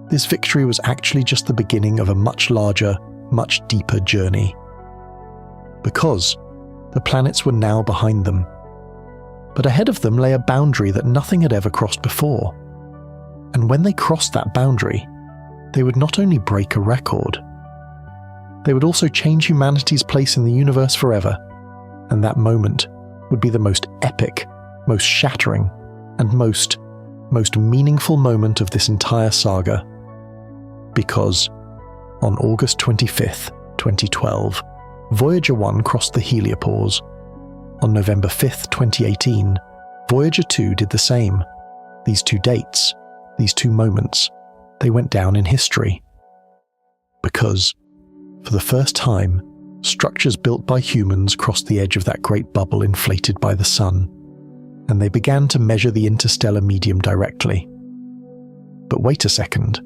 this victory was actually just the beginning of a much larger, much deeper journey. Because the planets were now behind them. But ahead of them lay a boundary that nothing had ever crossed before. And when they crossed that boundary, they would not only break a record, they would also change humanity's place in the universe forever. And that moment would be the most epic, most shattering, and most meaningful moment of this entire saga. Because on August 25th, 2012, Voyager 1 crossed the heliopause. On November 5th, 2018, Voyager 2 did the same. These two dates, these two moments, they went down in history. Because, for the first time, structures built by humans crossed the edge of that great bubble inflated by the sun, and they began to measure the interstellar medium directly. But wait a second.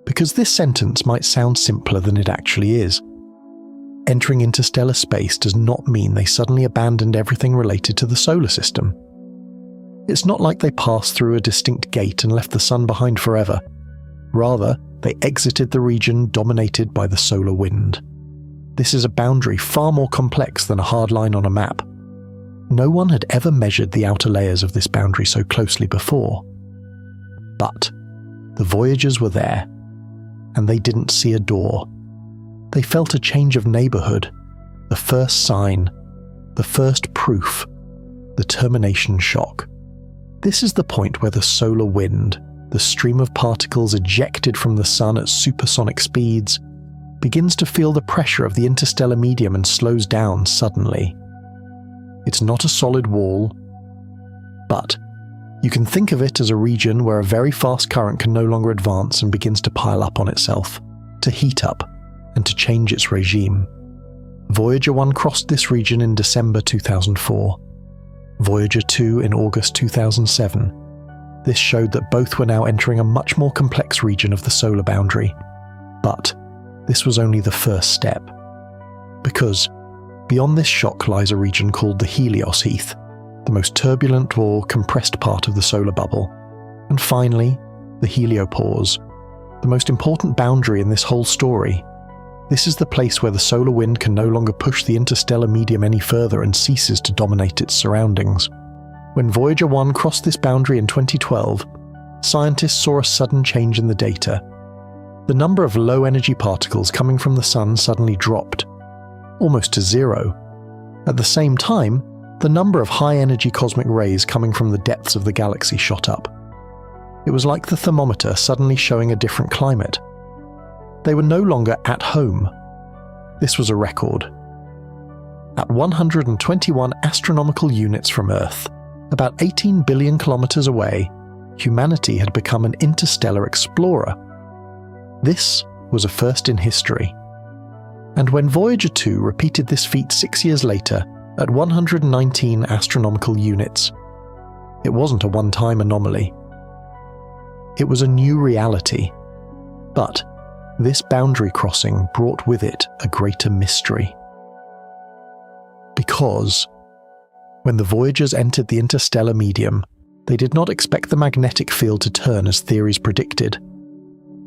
Because this sentence might sound simpler than it actually is. Entering interstellar space does not mean they suddenly abandoned everything related to the solar system. It's not like they passed through a distinct gate and left the sun behind forever. Rather, they exited the region dominated by the solar wind. This is a boundary far more complex than a hard line on a map. No one had ever measured the outer layers of this boundary so closely before. But the Voyagers were there, and they didn't see a door. They felt a change of neighborhood, the first sign, the first proof, the termination shock. This is the point where the solar wind, the stream of particles ejected from the sun at supersonic speeds, begins to feel the pressure of the interstellar medium and slows down suddenly. It's not a solid wall, but you can think of it as a region where a very fast current can no longer advance and begins to pile up on itself, to heat up, and to change its regime. Voyager 1 crossed this region in December 2004. Voyager 2 in August 2007. This showed that both were now entering a much more complex region of the solar boundary. But this was only the first step. Because beyond this shock lies a region called the Helios Heath, the most turbulent or compressed part of the solar bubble. And finally, the heliopause, the most important boundary in this whole story. This is the place where the solar wind can no longer push the interstellar medium any further and ceases to dominate its surroundings. When Voyager 1 crossed this boundary in 2012, scientists saw a sudden change in the data. The number of low-energy particles coming from the sun suddenly dropped, almost to zero. At the same time, the number of high-energy cosmic rays coming from the depths of the galaxy shot up. It was like the thermometer suddenly showing a different climate. They were no longer at home. This was a record. At 121 astronomical units from Earth, about 18 billion kilometers away, humanity had become an interstellar explorer. This was a first in history. And when Voyager 2 repeated this feat 6 years later, at 119 astronomical units, it wasn't a one-time anomaly. It was a new reality. But this boundary crossing brought with it a greater mystery. Because when the Voyagers entered the interstellar medium, they did not expect the magnetic field to turn as theories predicted.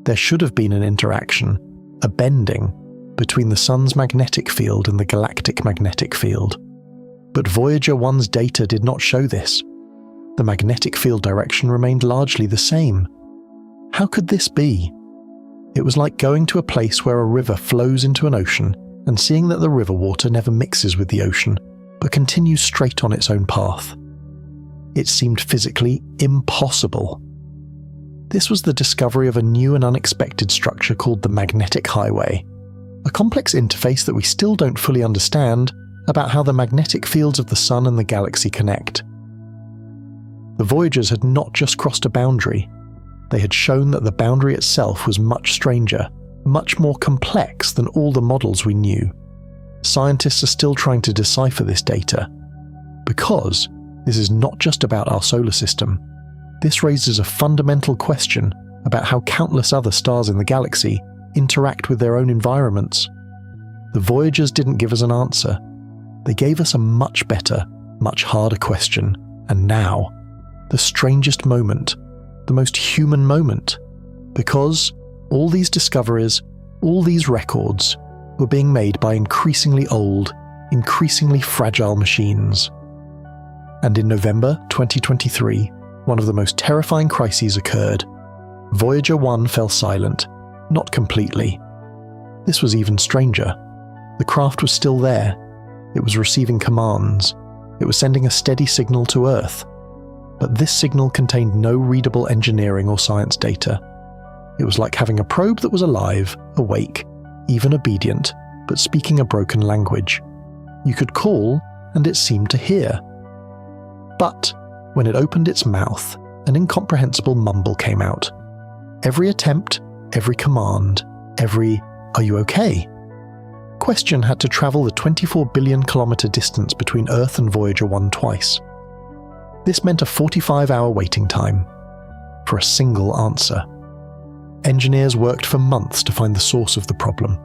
There should have been an interaction, a bending, between the sun's magnetic field and the galactic magnetic field. But Voyager 1's data did not show this. The magnetic field direction remained largely the same. How could this be? It was like going to a place where a river flows into an ocean and seeing that the river water never mixes with the ocean, but continues straight on its own path. It seemed physically impossible. This was the discovery of a new and unexpected structure called the magnetic highway, a complex interface that we still don't fully understand about how the magnetic fields of the Sun and the galaxy connect. The Voyagers had not just crossed a boundary, they had shown that the boundary itself was much stranger, much more complex than all the models we knew. Scientists are still trying to decipher this data, because this is not just about our solar system. This raises a fundamental question about how countless other stars in the galaxy interact with their own environments. The Voyagers didn't give us an answer. They gave us a much better, much harder question. And now, the strangest moment, the most human moment, because all these discoveries, all these records, were being made by increasingly old, increasingly fragile machines. And in November 2023, one of the most terrifying crises occurred. Voyager 1 fell silent, not completely. This was even stranger. The craft was still there. It was receiving commands. It was sending a steady signal to Earth. But this signal contained no readable engineering or science data. It was like having a probe that was alive, awake, even obedient, but speaking a broken language. You could call, and it seemed to hear. But when it opened its mouth, an incomprehensible mumble came out. Every attempt, every command, every "Are you okay?" question had to travel the 24 billion kilometer distance between Earth and Voyager 1 twice. This meant a 45-hour waiting time for a single answer. Engineers worked for months to find the source of the problem.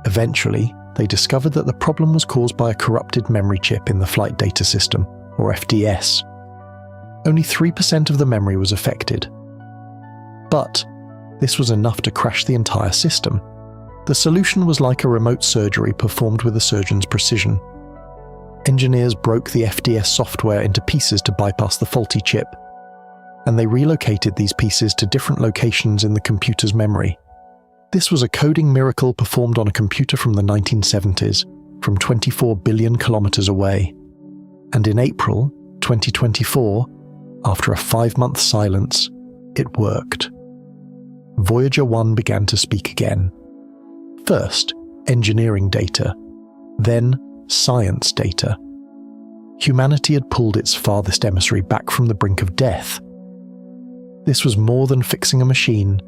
Eventually, they discovered that the problem was caused by a corrupted memory chip in the Flight Data System, or FDS. Only 3% of the memory was affected. But this was enough to crash the entire system. The solution was like a remote surgery performed with a surgeon's precision. Engineers broke the FDS software into pieces to bypass the faulty chip, and they relocated these pieces to different locations in the computer's memory. This was a coding miracle performed on a computer from the 1970s, from 24 billion kilometers away. And in April 2024, after a 5-month silence, it worked. Voyager 1 began to speak again. First, engineering data, then science data. Humanity had pulled its farthest emissary back from the brink of death. This was more than fixing a machine.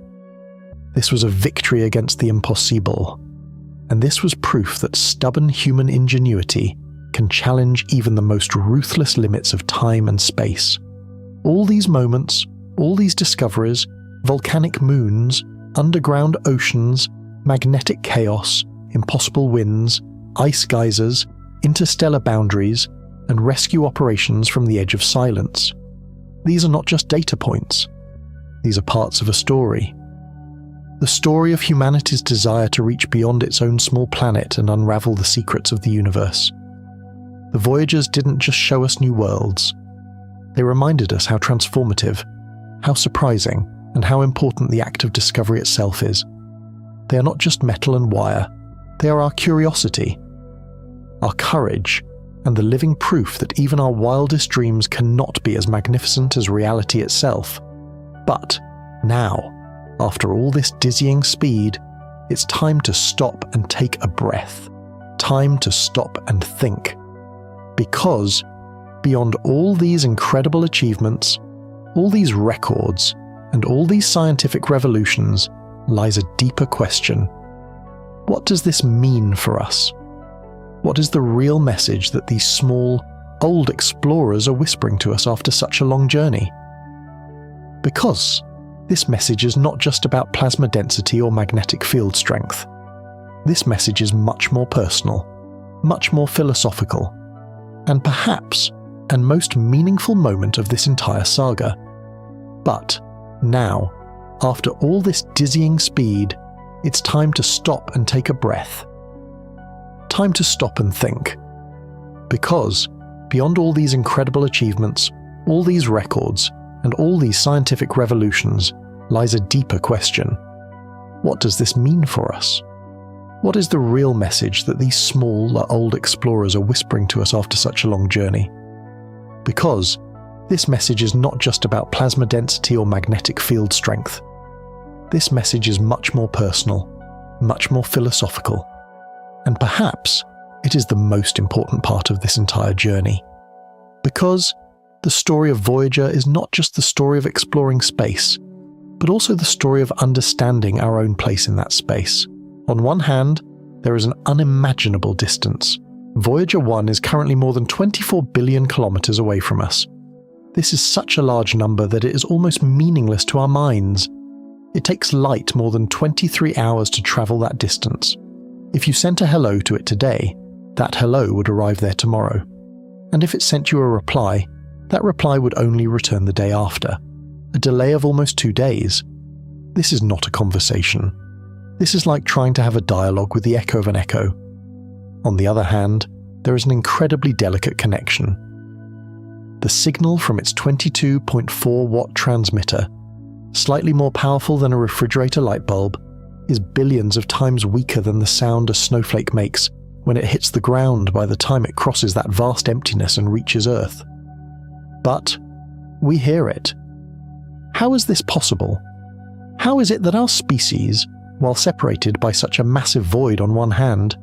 This was a victory against the impossible. And this was proof that stubborn human ingenuity can challenge even the most ruthless limits of time and space. All these moments, all these discoveries, volcanic moons, underground oceans, magnetic chaos, impossible winds, ice geysers, interstellar boundaries, and rescue operations from the edge of silence. These are not just data points. These are parts of a story. The story of humanity's desire to reach beyond its own small planet and unravel the secrets of the universe. The Voyagers didn't just show us new worlds. They reminded us how transformative, how surprising, and how important the act of discovery itself is. They are not just metal and wire. They are our curiosity, our courage, and the living proof that even our wildest dreams cannot be as magnificent as reality itself. But now, after all this dizzying speed, it's time to stop and take a breath. Time to stop and think. Because beyond all these incredible achievements, all these records, and all these scientific revolutions lies a deeper question. What does this mean for us? What is the real message that these small, old explorers are whispering to us after such a long journey? Because this message is not just about plasma density or magnetic field strength. This message is much more personal, much more philosophical, and perhaps and most meaningful moment of this entire saga. But now, after all this dizzying speed, it's time to stop and take a breath. Time to stop and think. Because beyond all these incredible achievements, all these records, and all these scientific revolutions lies a deeper question. What does this mean for us? What is the real message that these small, old explorers are whispering to us after such a long journey? Because this message is not just about plasma density or magnetic field strength. This message is much more personal, much more philosophical. And perhaps it is the most important part of this entire journey. Because the story of Voyager is not just the story of exploring space, but also the story of understanding our own place in that space. On one hand, there is an unimaginable distance. Voyager 1 is currently more than 24 billion kilometers away from us. This is such a large number that it is almost meaningless to our minds. It takes light more than 23 hours to travel that distance. If you sent a hello to it today, that hello would arrive there tomorrow. And if it sent you a reply, that reply would only return the day after. A delay of almost 2 days. This is not a conversation. This is like trying to have a dialogue with the echo of an echo. On the other hand, there is an incredibly delicate connection. The signal from its 22.4 watt transmitter, slightly more powerful than a refrigerator light bulb, is billions of times weaker than the sound a snowflake makes when it hits the ground by the time it crosses that vast emptiness and reaches Earth. But we hear it. How is this possible? How is it that our species, while separated by such a massive void on one hand,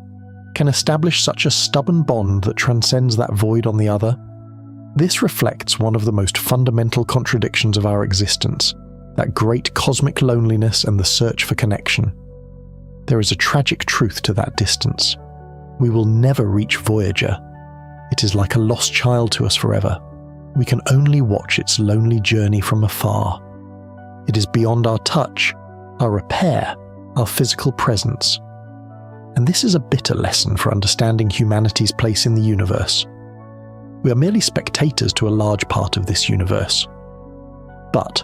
can establish such a stubborn bond that transcends that void on the other? This reflects one of the most fundamental contradictions of our existence, that great cosmic loneliness and the search for connection. There is a tragic truth to that distance. We will never reach Voyager. It is like a lost child to us forever. We can only watch its lonely journey from afar. It is beyond our touch, our repair, our physical presence. And this is a bitter lesson for understanding humanity's place in the universe. We are merely spectators to a large part of this universe. But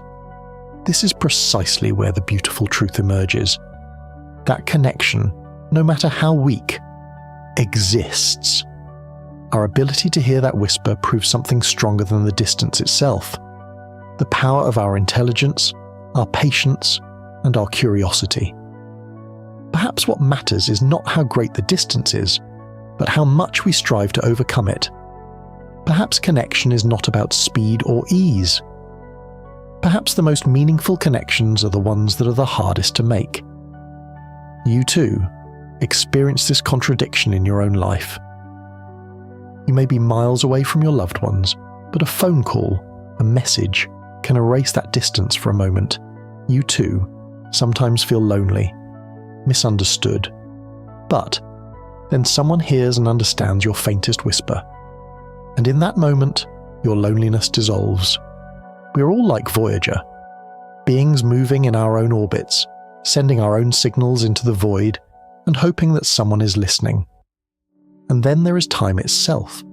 this is precisely where the beautiful truth emerges. That connection, no matter how weak, exists. Our ability to hear that whisper proves something stronger than the distance itself. The power of our intelligence, our patience, and our curiosity. Perhaps what matters is not how great the distance is, but how much we strive to overcome it. Perhaps connection is not about speed or ease. Perhaps the most meaningful connections are the ones that are the hardest to make. You too experience this contradiction in your own life. You may be miles away from your loved ones, but a phone call, a message, can erase that distance for a moment. You too sometimes feel lonely, misunderstood. But then someone hears and understands your faintest whisper. And in that moment, your loneliness dissolves. We are all like Voyager, beings moving in our own orbits, sending our own signals into the void, and hoping that someone is listening. And then there is time itself.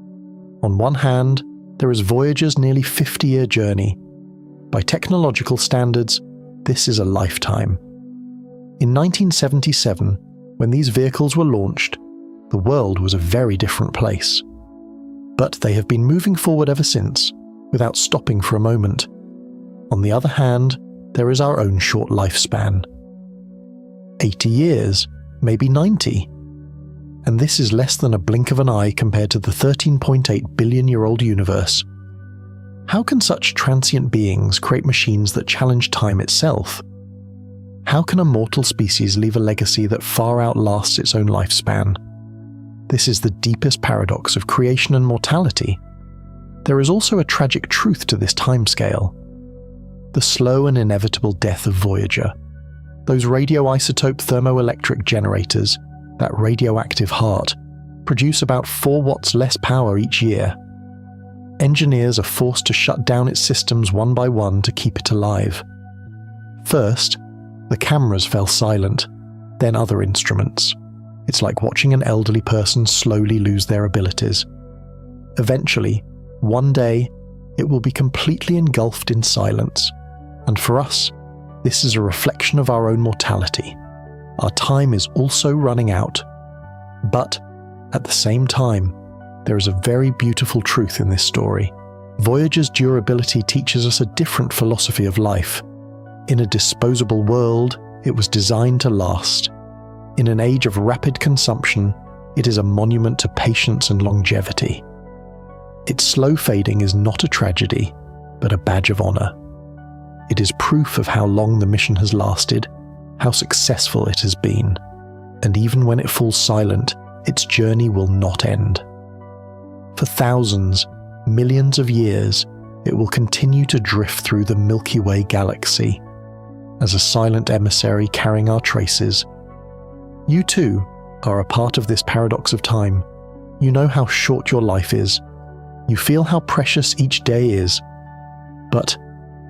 On one hand, there is Voyager's nearly 50-year journey. By technological standards, this is a lifetime. In 1977, when these vehicles were launched, the world was a very different place. But they have been moving forward ever since, without stopping for a moment. On the other hand, there is our own short lifespan. 80 years, maybe 90. And this is less than a blink of an eye compared to the 13.8 billion-year-old universe. How can such transient beings create machines that challenge time itself? How can a mortal species leave a legacy that far outlasts its own lifespan? This is the deepest paradox of creation and mortality. There is also a tragic truth to this timescale. The slow and inevitable death of Voyager. Those radioisotope thermoelectric generators, that radioactive heart, produce about 4 watts less power each year. Engineers are forced to shut down its systems one by one to keep it alive. First, the cameras fell silent, then other instruments. It's like watching an elderly person slowly lose their abilities. Eventually, one day, it will be completely engulfed in silence. And for us, this is a reflection of our own mortality. Our time is also running out. But, at the same time, there is a very beautiful truth in this story. Voyager's durability teaches us a different philosophy of life. In a disposable world, it was designed to last. In an age of rapid consumption, it is a monument to patience and longevity. Its slow fading is not a tragedy, but a badge of honor. It is proof of how long the mission has lasted, how successful it has been. and even when it falls silent, its journey will not end. For thousands, millions of years, it will continue to drift through the Milky Way galaxy as a silent emissary carrying our traces. You too are a part of this paradox of time. You know how short your life is. You feel how precious each day is. But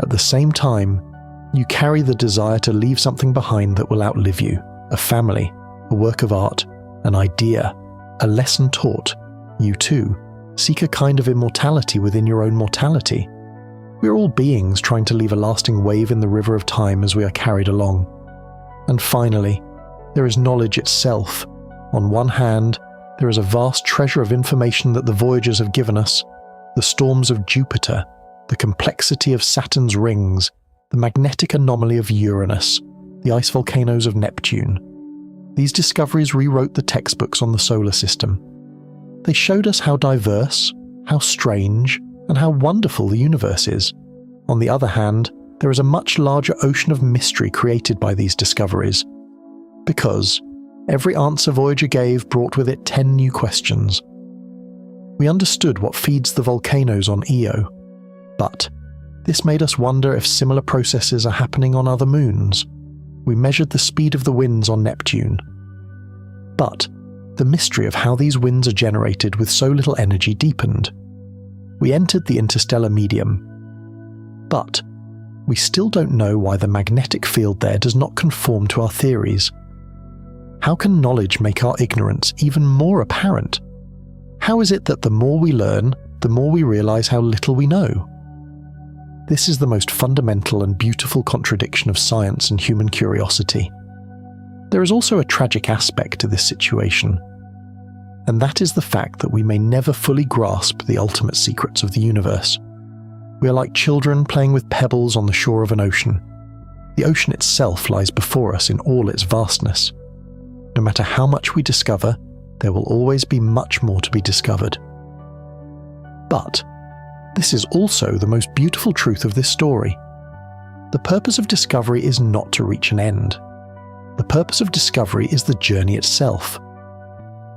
at the same time, you carry the desire to leave something behind that will outlive you, a family, a work of art, an idea, a lesson taught. You too seek a kind of immortality within your own mortality. We are all beings trying to leave a lasting wave in the river of time as we are carried along. And finally, there is knowledge itself. On one hand, there is a vast treasure of information that the Voyagers have given us, the storms of Jupiter, the complexity of Saturn's rings, the magnetic anomaly of Uranus, the ice volcanoes of Neptune. These discoveries rewrote the textbooks on the solar system. They showed us how diverse, how strange, and how wonderful the universe is. On the other hand, there is a much larger ocean of mystery created by these discoveries. Because every answer Voyager gave brought with it 10 new questions. We understood what feeds the volcanoes on Io, but this made us wonder if similar processes are happening on other moons. We measured the speed of the winds on Neptune. But the mystery of how these winds are generated with so little energy deepened. We entered the interstellar medium. But we still don't know why the magnetic field there does not conform to our theories. How can knowledge make our ignorance even more apparent? How is it that the more we learn, the more we realize how little we know? This is the most fundamental and beautiful contradiction of science and human curiosity. There is also a tragic aspect to this situation, and that is the fact that we may never fully grasp the ultimate secrets of the universe. We are like children playing with pebbles on the shore of an ocean. The ocean itself lies before us in all its vastness. No matter how much we discover, there will always be much more to be discovered. But this is also the most beautiful truth of this story. The purpose of discovery is not to reach an end. The purpose of discovery is the journey itself.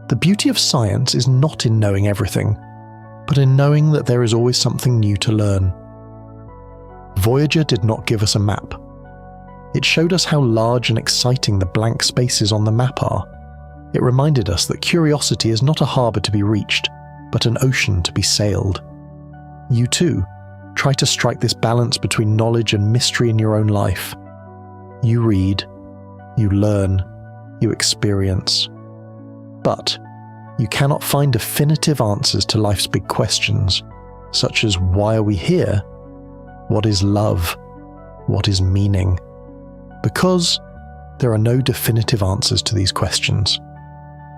The beauty of science is not in knowing everything, but in knowing that there is always something new to learn. Voyager did not give us a map. It showed us how large and exciting the blank spaces on the map are. It reminded us that curiosity is not a harbour to be reached, but an ocean to be sailed. You too try to strike this balance between knowledge and mystery in your own life. You read, you learn, you experience. But you cannot find definitive answers to life's big questions, such as why are we here? What is love? What is meaning? Because there are no definitive answers to these questions.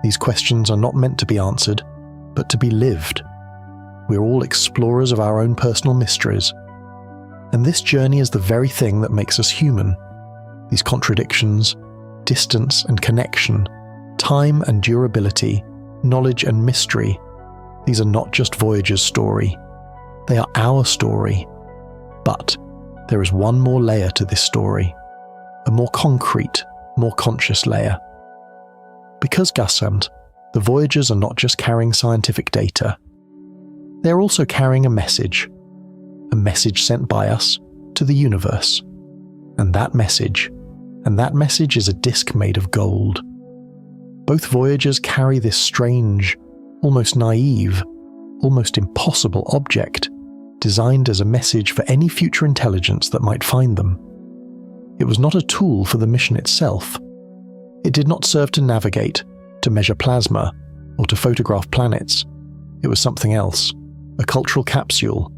These questions are not meant to be answered, but to be lived. We're all explorers of our own personal mysteries. And this journey is the very thing that makes us human. These contradictions, distance and connection, time and durability, knowledge and mystery, these are not just Voyager's story. They are our story. But there is one more layer to this story. A more concrete, more conscious layer. Because Gasamt, the Voyagers are not just carrying scientific data. They're also carrying a message sent by us to the universe. And that message is a disc made of gold. Both Voyagers carry this strange, almost naive, almost impossible object, designed as a message for any future intelligence that might find them. It was not a tool for the mission itself. It did not serve to navigate, to measure plasma, or to photograph planets. It was something else, a cultural capsule,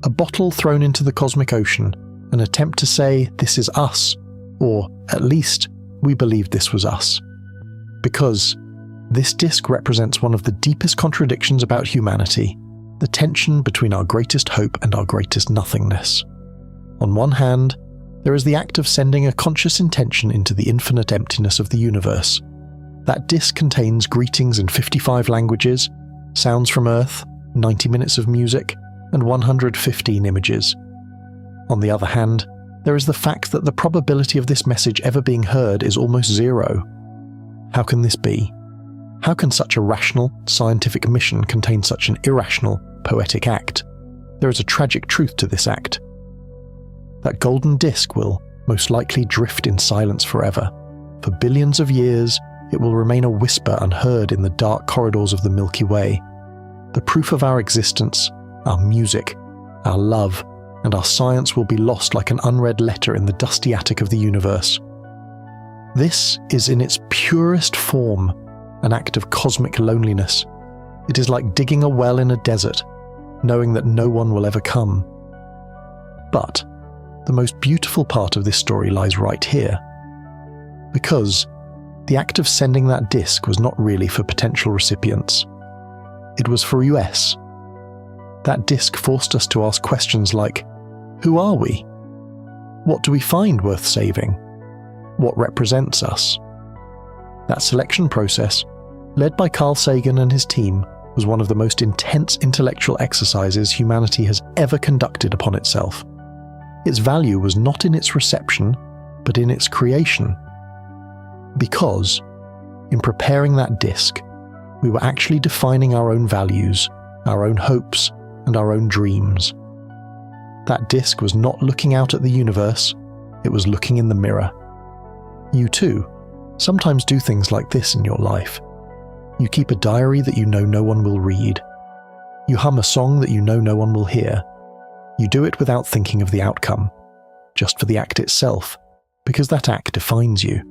a bottle thrown into the cosmic ocean, an attempt to say, this is us, or at least, we believed this was us. Because this disc represents one of the deepest contradictions about humanity, the tension between our greatest hope and our greatest nothingness. On one hand, there is the act of sending a conscious intention into the infinite emptiness of the universe. That disc contains greetings in 55 languages, sounds from Earth, 90 minutes of music, and 115 images. On the other hand, there is the fact that the probability of this message ever being heard is almost zero. How can this be? How can such a rational, scientific mission contain such an irrational, poetic act? There is a tragic truth to this act. That golden disk will most likely drift in silence forever. For billions of years, it will remain a whisper unheard in the dark corridors of the Milky Way. The proof of our existence, our music, our love, and our science will be lost like an unread letter in the dusty attic of the universe. This is in its purest form an act of cosmic loneliness. It is like digging a well in a desert, knowing that no one will ever come. But the most beautiful part of this story lies right here. Because the act of sending that disk was not really for potential recipients. It was for us. That disk forced us to ask questions like, who are we? What do we find worth saving? What represents us? That selection process, led by Carl Sagan and his team, was one of the most intense intellectual exercises humanity has ever conducted upon itself. Its value was not in its reception, but in its creation. Because, in preparing that disk, we were actually defining our own values, our own hopes, and our own dreams. That disk was not looking out at the universe, it was looking in the mirror. You too sometimes do things like this in your life. You keep a diary that you know no one will read. You hum a song that you know no one will hear. You do it without thinking of the outcome, just for the act itself, because that act defines you.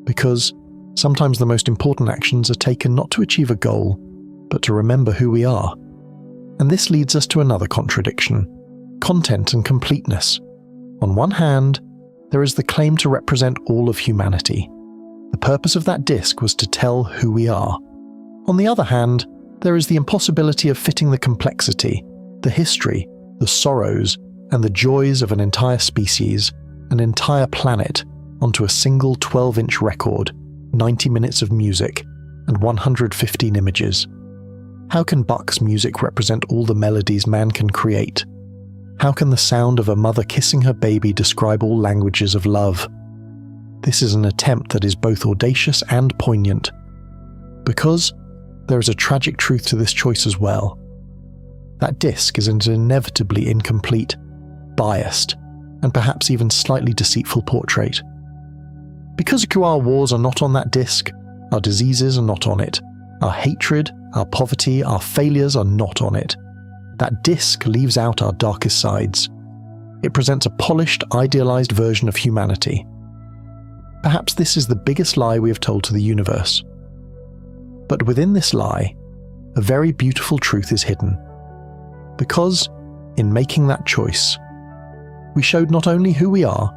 Because sometimes the most important actions are taken not to achieve a goal, but to remember who we are. And this leads us to another contradiction: content and completeness. On one hand, there is the claim to represent all of humanity. The purpose of that disk was to tell who we are. On the other hand, there is the impossibility of fitting the complexity, the history, the sorrows, and the joys of an entire species, an entire planet, onto a single 12-inch record, 90 minutes of music, and 115 images. How can Bach's music represent all the melodies man can create? How can the sound of a mother kissing her baby describe all languages of love? This is an attempt that is both audacious and poignant. Because there is a tragic truth to this choice as well. That disk is an inevitably incomplete, biased, and perhaps even slightly deceitful portrait. Because our wars are not on that disk, our diseases are not on it, our hatred, our poverty, our failures are not on it. That disk leaves out our darkest sides. It presents a polished, idealized version of humanity. Perhaps this is the biggest lie we have told to the universe. But within this lie, a very beautiful truth is hidden. Because, in making that choice, we showed not only who we are,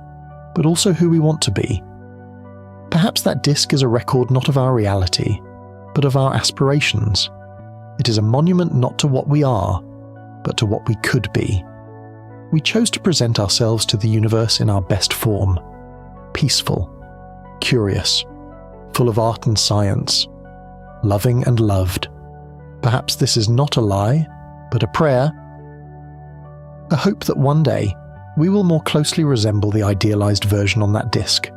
but also who we want to be. Perhaps that disk is a record not of our reality, but of our aspirations. It is a monument not to what we are, but to what we could be. We chose to present ourselves to the universe in our best form: peaceful, curious, full of art and science, loving and loved. Perhaps this is not a lie, but a prayer. A hope that one day we will more closely resemble the idealized version on that disk.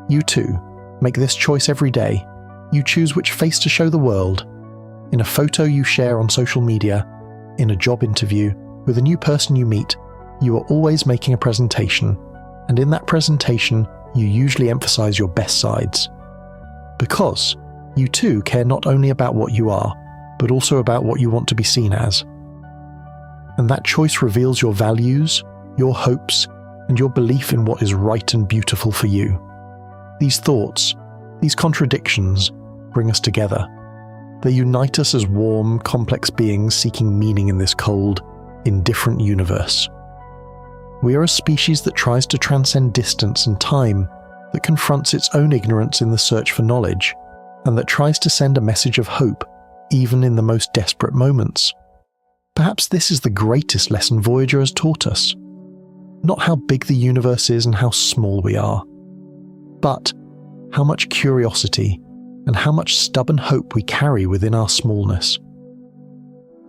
You too, make this choice every day. You choose which face to show the world. In a photo you share on social media, in a job interview, with a new person you meet, you are always making a presentation, and in that presentation, you usually emphasize your best sides. Because you too care not only about what you are, but also about what you want to be seen as. And that choice reveals your values, your hopes, and your belief in what is right and beautiful for you. These thoughts, these contradictions, bring us together. They unite us as warm, complex beings seeking meaning in this cold, indifferent universe. We are a species that tries to transcend distance and time, that confronts its own ignorance in the search for knowledge, and that tries to send a message of hope, even in the most desperate moments. Perhaps this is the greatest lesson Voyager has taught us. Not how big the universe is and how small we are, but how much curiosity and how much stubborn hope we carry within our smallness.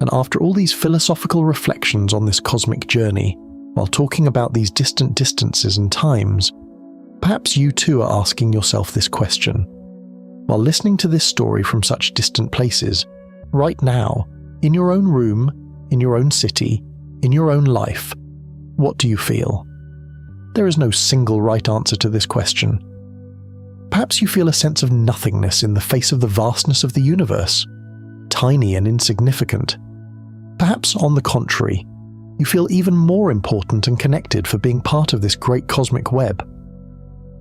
And after all these philosophical reflections on this cosmic journey, while talking about these distant distances and times, perhaps you too are asking yourself this question: While listening to this story from such distant places, right now, in your own room, in your own city, in your own life, what do you feel? There is no single right answer to this question. Perhaps you feel a sense of nothingness in the face of the vastness of the universe, tiny and insignificant. Perhaps, on the contrary, you feel even more important and connected for being part of this great cosmic web.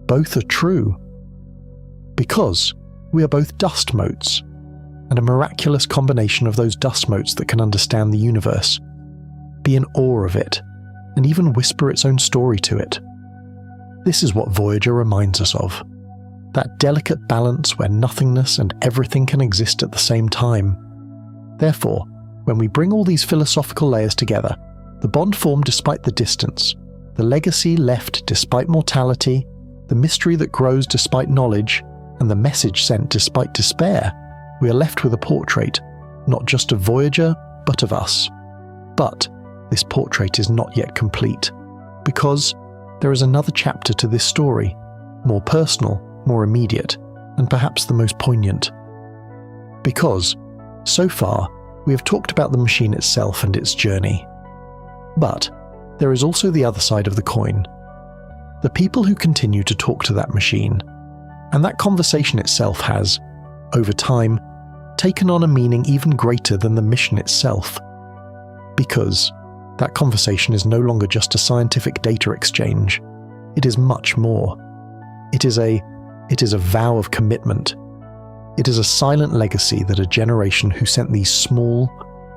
Both are true. Because we are both dust motes, and a miraculous combination of those dust motes that can understand the universe, be in awe of it, and even whisper its own story to it. This is what Voyager reminds us of. That delicate balance where nothingness and everything can exist at the same time. Therefore, when we bring all these philosophical layers together, the bond formed despite the distance, the legacy left despite mortality, the mystery that grows despite knowledge, and the message sent despite despair, we are left with a portrait, not just of Voyager, but of us. But this portrait is not yet complete, because there is another chapter to this story, more personal, more immediate, and perhaps the most poignant. Because, so far, we have talked about the machine itself and its journey. But there is also the other side of the coin. The people who continue to talk to that machine, and that conversation itself has, over time, taken on a meaning even greater than the mission itself. Because that conversation is no longer just a scientific data exchange. It is much more. It is a vow of commitment. It is a silent legacy that a generation who sent these small,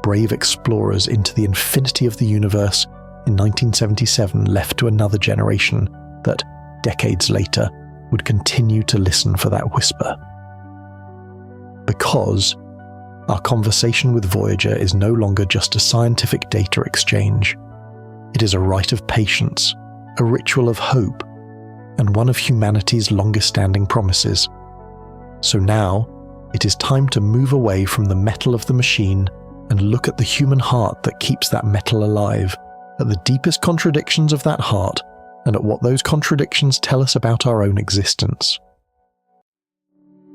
brave explorers into the infinity of the universe in 1977 left to another generation that, decades later, would continue to listen for that whisper. Because our conversation with Voyager is no longer just a scientific data exchange. It is a rite of patience, a ritual of hope, and one of humanity's longest-standing promises. So now, it is time to move away from the metal of the machine and look at the human heart that keeps that metal alive, at the deepest contradictions of that heart, and at what those contradictions tell us about our own existence.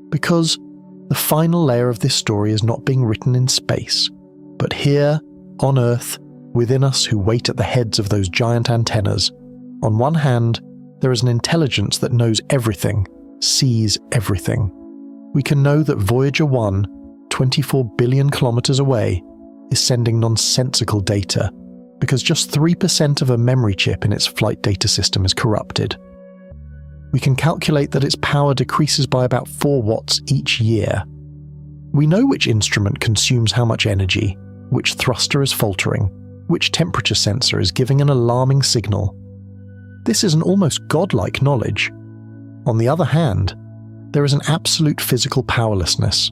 Because the final layer of this story is not being written in space, but here, on Earth, within us who wait at the heads of those giant antennas. On one hand, there is an intelligence that knows everything, sees everything. We can know that Voyager 1, 24 billion kilometers away, is sending nonsensical data, because just 3% of a memory chip in its flight data system is corrupted. We can calculate that its power decreases by about 4 watts each year. We know which instrument consumes how much energy, which thruster is faltering, which temperature sensor is giving an alarming signal. This is an almost godlike knowledge. On the other hand, there is an absolute physical powerlessness.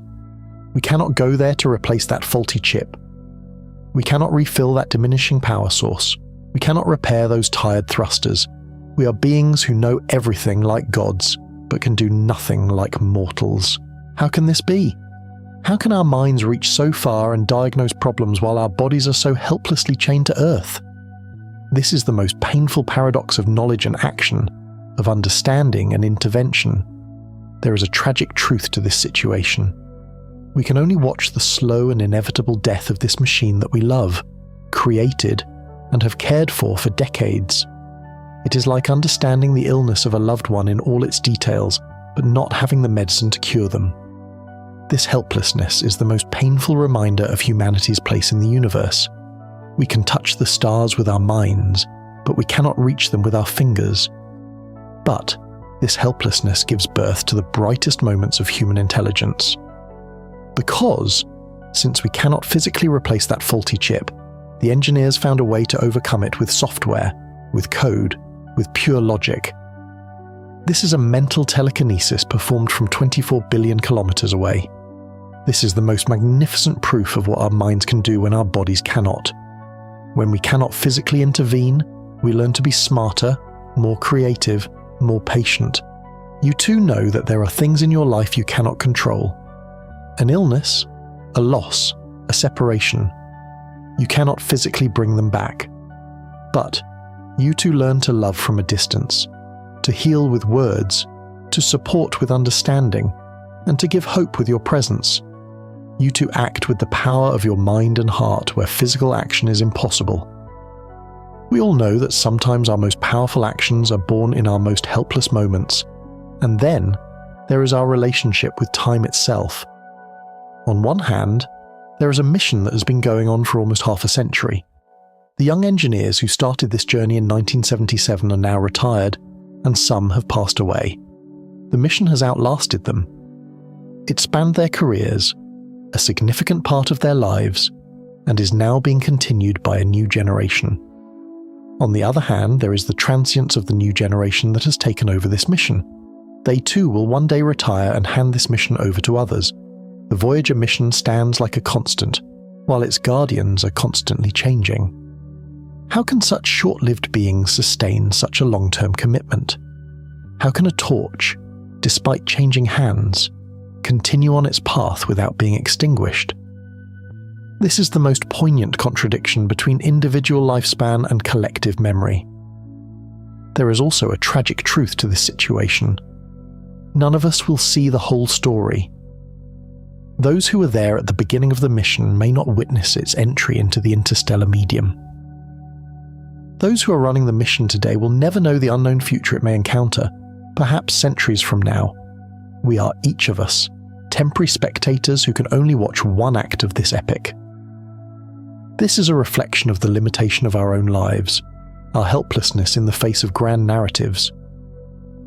We cannot go there to replace that faulty chip. We cannot refill that diminishing power source. We cannot repair those tired thrusters. We are beings who know everything like gods, but can do nothing like mortals. How can this be? How can our minds reach so far and diagnose problems while our bodies are so helplessly chained to Earth? This is the most painful paradox of knowledge and action, of understanding and intervention. There is a tragic truth to this situation. We can only watch the slow and inevitable death of this machine that we love, created, and have cared for decades. It is like understanding the illness of a loved one in all its details, but not having the medicine to cure them. This helplessness is the most painful reminder of humanity's place in the universe. We can touch the stars with our minds, but we cannot reach them with our fingers. But this helplessness gives birth to the brightest moments of human intelligence. Because, since we cannot physically replace that faulty chip, the engineers found a way to overcome it with software, with code, with pure logic. This is a mental telekinesis performed from 24 billion kilometers away. This is the most magnificent proof of what our minds can do when our bodies cannot. When we cannot physically intervene, we learn to be smarter, more creative, more patient. You too know that there are things in your life you cannot control. An illness, a loss, a separation. You cannot physically bring them back. But you too learn to love from a distance, to heal with words, to support with understanding, and to give hope with your presence. You to act with the power of your mind and heart where physical action is impossible. We all know that sometimes our most powerful actions are born in our most helpless moments, and then there is our relationship with time itself. On one hand, there is a mission that has been going on for almost half a century. The young engineers who started this journey in 1977 are now retired, and some have passed away. The mission has outlasted them. It spanned their careers, a significant part of their lives, and is now being continued by a new generation. On the other hand, there is the transience of the new generation that has taken over this mission. They too will one day retire and hand this mission over to others. The Voyager mission stands like a constant, while its guardians are constantly changing. How can such short-lived beings sustain such a long-term commitment? How can a torch, despite changing hands, continue on its path without being extinguished? This is the most poignant contradiction between individual lifespan and collective memory. There is also a tragic truth to this situation. None of us will see the whole story. Those who were there at the beginning of the mission may not witness its entry into the interstellar medium. Those who are running the mission today will never know the unknown future it may encounter, perhaps centuries from now. We are each of us temporary spectators who can only watch one act of this epic. This is a reflection of the limitation of our own lives, our helplessness in the face of grand narratives.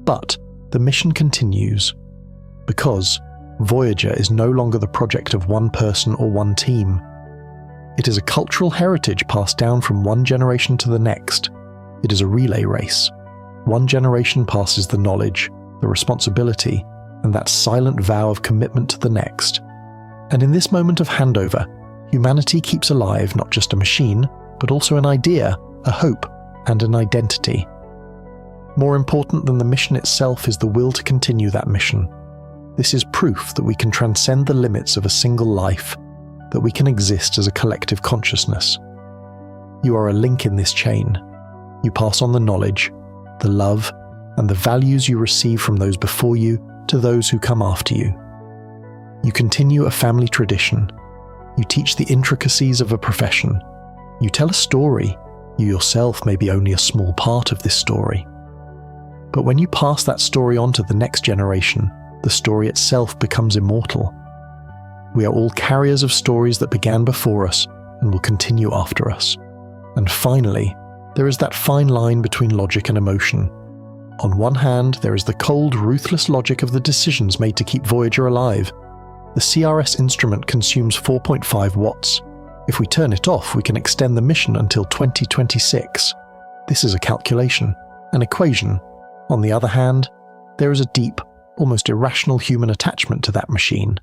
But the mission continues, because Voyager is no longer the project of one person or one team. It is a cultural heritage passed down from one generation to the next. It is a relay race. One generation passes the knowledge, the responsibility, and that silent vow of commitment to the next. And in this moment of handover, humanity keeps alive not just a machine, but also an idea, a hope, and an identity. More important than the mission itself is the will to continue that mission. This is proof that we can transcend the limits of a single life, that we can exist as a collective consciousness. You are a link in this chain. You pass on the knowledge, the love, and the values you receive from those before you to those who come after you. You continue a family tradition. You teach the intricacies of a profession. You tell a story. You yourself may be only a small part of this story. But when you pass that story on to the next generation, the story itself becomes immortal. We are all carriers of stories that began before us and will continue after us. And finally, there is that fine line between logic and emotion. On one hand, there is the cold, ruthless logic of the decisions made to keep Voyager alive. The CRS instrument consumes 4.5 watts. If we turn it off, we can extend the mission until 2026. This is a calculation, an equation. On the other hand, there is a deep, almost irrational human attachment to that machine.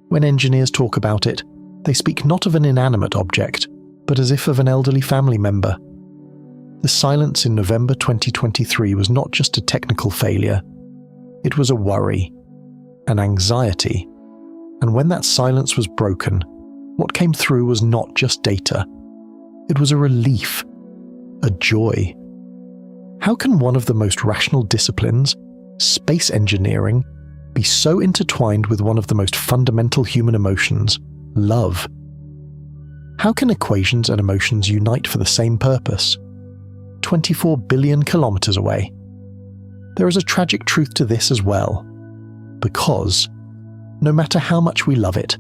When engineers talk about it, they speak not of an inanimate object, but as if of an elderly family member. The silence in November 2023 was not just a technical failure. It was a worry, an anxiety. And when that silence was broken, what came through was not just data. It was a relief, a joy. How can one of the most rational disciplines, space engineering, be so intertwined with one of the most fundamental human emotions, love? How can equations and emotions unite for the same purpose? 24 billion kilometers away. There is a tragic truth to this as well, because no matter how much we love it,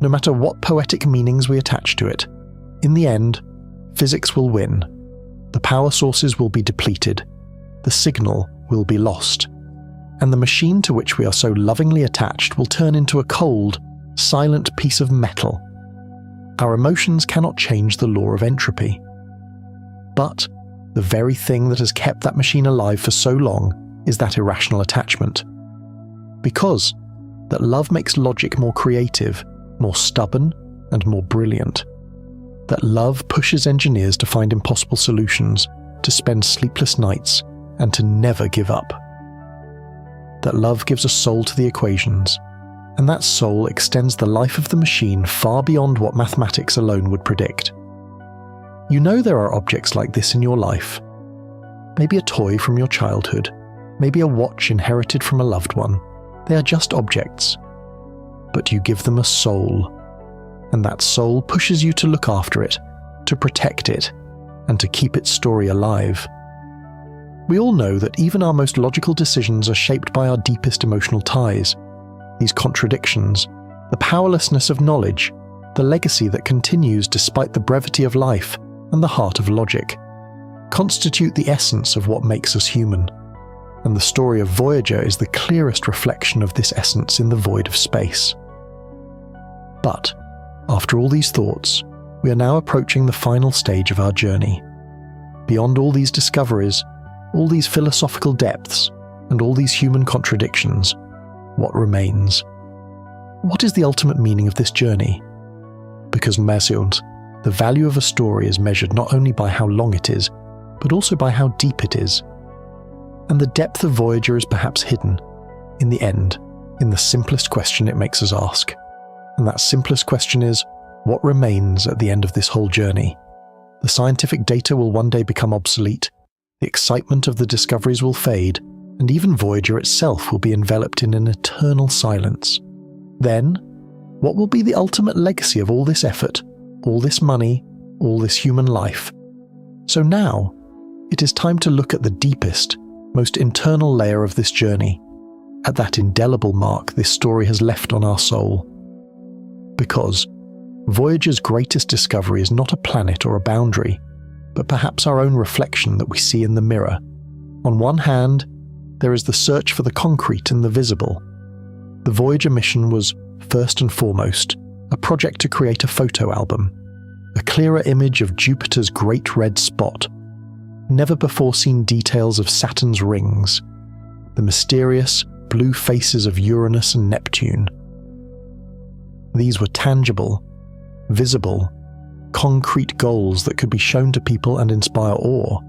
no matter what poetic meanings we attach to it, in the end, physics will win. The power sources will be depleted, the signal will be lost, and the machine to which we are so lovingly attached will turn into a cold, silent piece of metal. Our emotions cannot change the law of entropy. But the very thing that has kept that machine alive for so long is that irrational attachment. Because that love makes logic more creative, more stubborn, and more brilliant. That love pushes engineers to find impossible solutions, to spend sleepless nights, and to never give up. That love gives a soul to the equations, and that soul extends the life of the machine far beyond what mathematics alone would predict. You know there are objects like this in your life. Maybe a toy from your childhood, maybe a watch inherited from a loved one, They are just objects. But you give them a soul, and that soul pushes you to look after it, to protect it, and to keep its story alive. We all know that even our most logical decisions are shaped by our deepest emotional ties. These contradictions, the powerlessness of knowledge, the legacy that continues despite the brevity of life and the heart of logic, constitute the essence of what makes us human. And the story of Voyager is the clearest reflection of this essence in the void of space. But, after all these thoughts, we are now approaching the final stage of our journey. Beyond all these discoveries, all these philosophical depths, and all these human contradictions, what remains? What is the ultimate meaning of this journey? Because the value of a story is measured not only by how long it is, but also by how deep it is. And the depth of Voyager is perhaps hidden, in the end, in the simplest question it makes us ask. And that simplest question is, what remains at the end of this whole journey? The scientific data will one day become obsolete, the excitement of the discoveries will fade, and even Voyager itself will be enveloped in an eternal silence. Then, what will be the ultimate legacy of all this effort, all this money, all this human life? So now, it is time to look at the deepest, most internal layer of this journey, at that indelible mark this story has left on our soul. Because Voyager's greatest discovery is not a planet or a boundary, but perhaps our own reflection that we see in the mirror. On one hand, there is the search for the concrete and the visible. The Voyager mission was, first and foremost, a project to create a photo album, a clearer image of Jupiter's great red spot, never-before-seen details of Saturn's rings, the mysterious blue faces of Uranus and Neptune. These were tangible, visible, concrete goals that could be shown to people and inspire awe.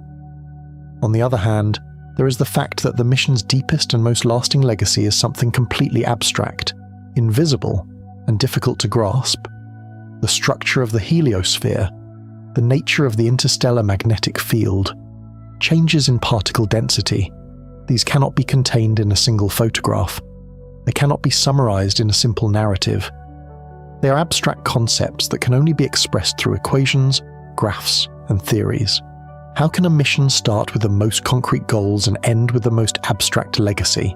On the other hand, there is the fact that the mission's deepest and most lasting legacy is something completely abstract, invisible, and difficult to grasp. The structure of the heliosphere, the nature of the interstellar magnetic field, changes in particle density. These cannot be contained in a single photograph. They cannot be summarized in a simple narrative. They are abstract concepts that can only be expressed through equations, graphs, and theories. How can a mission start with the most concrete goals and end with the most abstract legacy?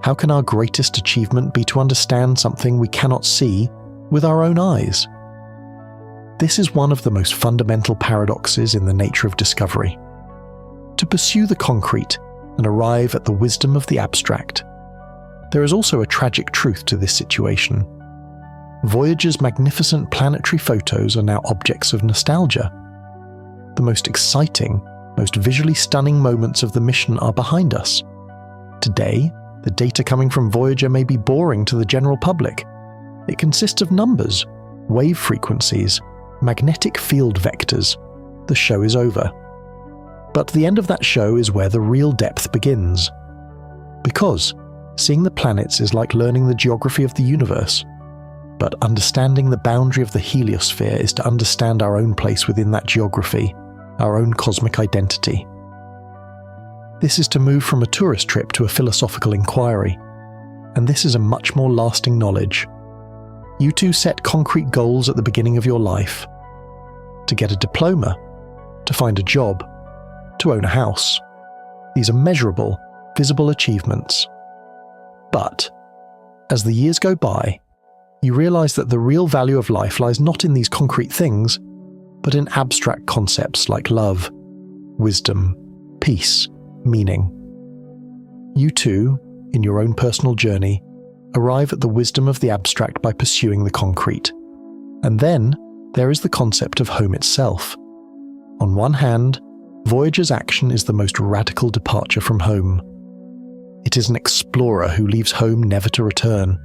How can our greatest achievement be to understand something we cannot see with our own eyes? This is one of the most fundamental paradoxes in the nature of discovery. To pursue the concrete and arrive at the wisdom of the abstract, there is also a tragic truth to this situation. Voyager's magnificent planetary photos are now objects of nostalgia. The most exciting, most visually stunning moments of the mission are behind us. Today, the data coming from Voyager may be boring to the general public. It consists of numbers, wave frequencies, magnetic field vectors. The show is over. But the end of that show is where the real depth begins. Because seeing the planets is like learning the geography of the universe. But understanding the boundary of the heliosphere is to understand our own place within that geography, our own cosmic identity. This is to move from a tourist trip to a philosophical inquiry, and this is a much more lasting knowledge. You two set concrete goals at the beginning of your life. To get a diploma, to find a job, to own a house. These are measurable, visible achievements. But, as the years go by, you realize that the real value of life lies not in these concrete things, but in abstract concepts like love, wisdom, peace, meaning. You too, in your own personal journey, arrive at the wisdom of the abstract by pursuing the concrete. And then, there is the concept of home itself. On one hand, Voyager's action is the most radical departure from home. It is an explorer who leaves home never to return.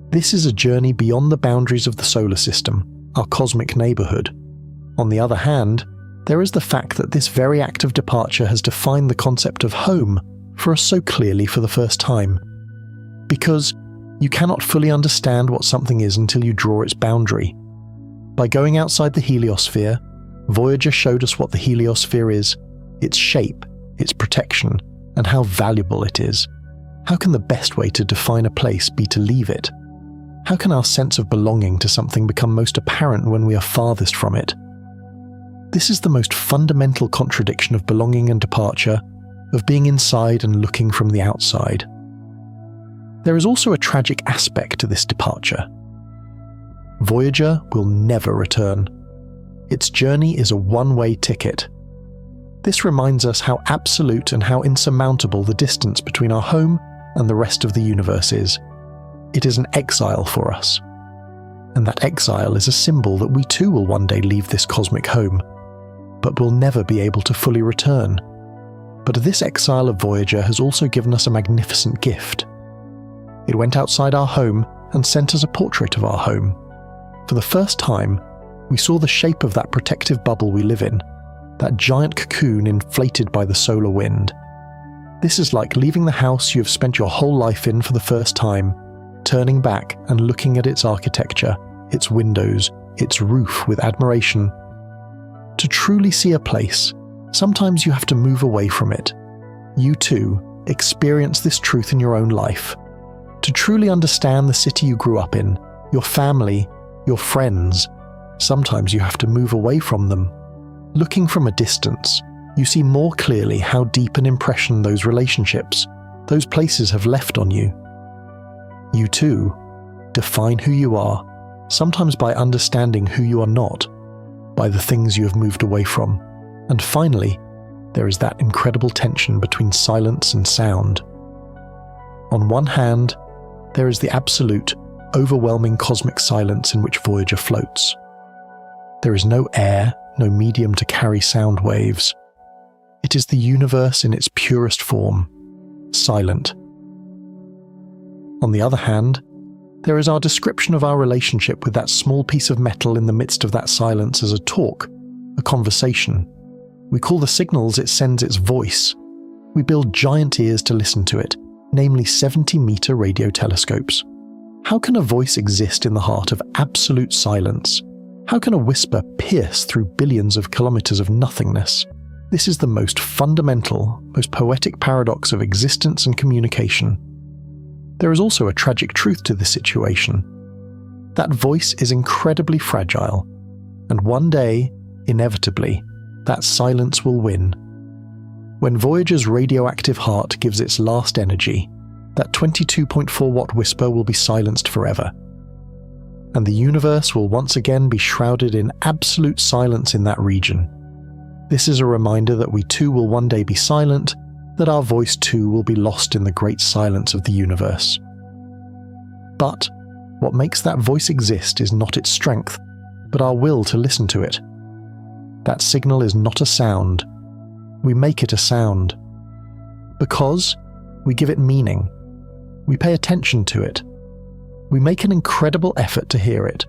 This is a journey beyond the boundaries of the solar system, our cosmic neighborhood. On the other hand, there is the fact that this very act of departure has defined the concept of home for us so clearly for the first time. Because you cannot fully understand what something is until you draw its boundary. By going outside the heliosphere, Voyager showed us what the heliosphere is, its shape, its protection, and how valuable it is. How can the best way to define a place be to leave it? How can our sense of belonging to something become most apparent when we are farthest from it? This is the most fundamental contradiction of belonging and departure, of being inside and looking from the outside. There is also a tragic aspect to this departure. Voyager will never return. Its journey is a one-way ticket. This reminds us how absolute and how insurmountable the distance between our home and the rest of the universe is. It is an exile for us. And that exile is a symbol that we too will one day leave this cosmic home, but will never be able to fully return. But this exile of Voyager has also given us a magnificent gift. It went outside our home and sent us a portrait of our home. For the first time, we saw the shape of that protective bubble we live in, that giant cocoon inflated by the solar wind. This is like leaving the house you have spent your whole life in for the first time, turning back and looking at its architecture, its windows, its roof with admiration. To truly see a place, sometimes you have to move away from it. You too experience this truth in your own life. To truly understand the city you grew up in, your family, your friends, sometimes you have to move away from them. Looking from a distance, you see more clearly how deep an impression those relationships, those places have left on you. You too define who you are, sometimes by understanding who you are not, by the things you have moved away from. And finally, there is that incredible tension between silence and sound. On one hand, there is the absolute, overwhelming cosmic silence in which Voyager floats. There is no air, no medium to carry sound waves. It is the universe in its purest form, silent. On the other hand, there is our description of our relationship with that small piece of metal in the midst of that silence as a talk, a conversation. We call the signals it sends its voice. We build giant ears to listen to it, namely 70-meter radio telescopes. How can a voice exist in the heart of absolute silence? How can a whisper pierce through billions of kilometers of nothingness? This is the most fundamental, most poetic paradox of existence and communication. There is also a tragic truth to this situation. That voice is incredibly fragile, and one day, inevitably, that silence will win. When Voyager's radioactive heart gives its last energy, that 22.4-watt whisper will be silenced forever. And the universe will once again be shrouded in absolute silence in that region. This is a reminder that we too will one day be silent, that our voice too will be lost in the great silence of the universe. But what makes that voice exist is not its strength, but our will to listen to it. That signal is not a sound. We make it a sound. Because we give it meaning. We pay attention to it. We make an incredible effort to hear it.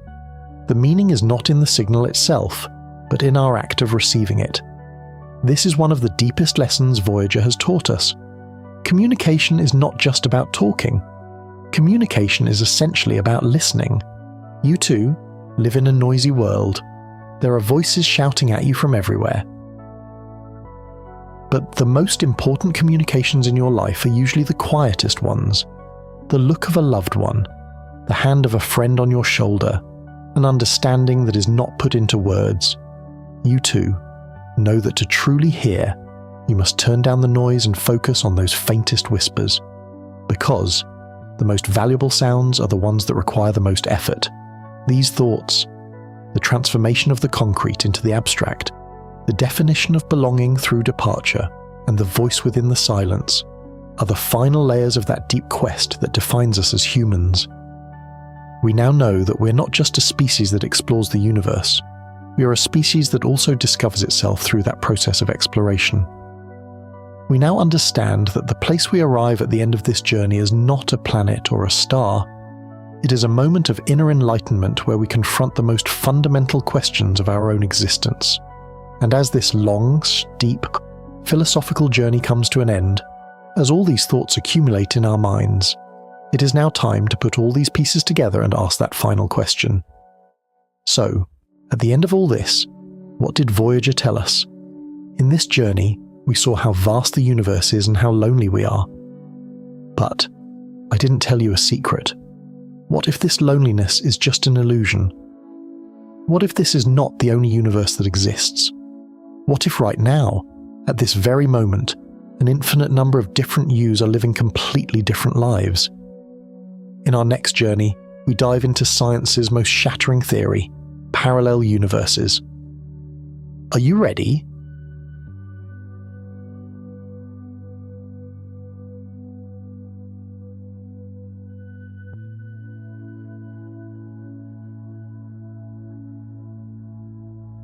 The meaning is not in the signal itself, but in our act of receiving it. This is one of the deepest lessons Voyager has taught us. Communication is not just about talking. Communication is essentially about listening. You too live in a noisy world. There are voices shouting at you from everywhere. But the most important communications in your life are usually the quietest ones. The look of a loved one, the hand of a friend on your shoulder, an understanding that is not put into words. You too know that to truly hear, you must turn down the noise and focus on those faintest whispers. Because the most valuable sounds are the ones that require the most effort. These thoughts, the transformation of the concrete into the abstract, the definition of belonging through departure, and the voice within the silence, are the final layers of that deep quest that defines us as humans. We now know that we're not just a species that explores the universe. We are a species that also discovers itself through that process of exploration. We now understand that the place we arrive at the end of this journey is not a planet or a star. It is a moment of inner enlightenment where we confront the most fundamental questions of our own existence. And as this long, steep, philosophical journey comes to an end, as all these thoughts accumulate in our minds, it is now time to put all these pieces together and ask that final question. So, at the end of all this, what did Voyager tell us? In this journey, we saw how vast the universe is and how lonely we are. But I didn't tell you a secret. What if this loneliness is just an illusion? What if this is not the only universe that exists? What if right now, at this very moment, an infinite number of different yous are living completely different lives? In our next journey, we dive into science's most shattering theory, parallel universes. Are you ready?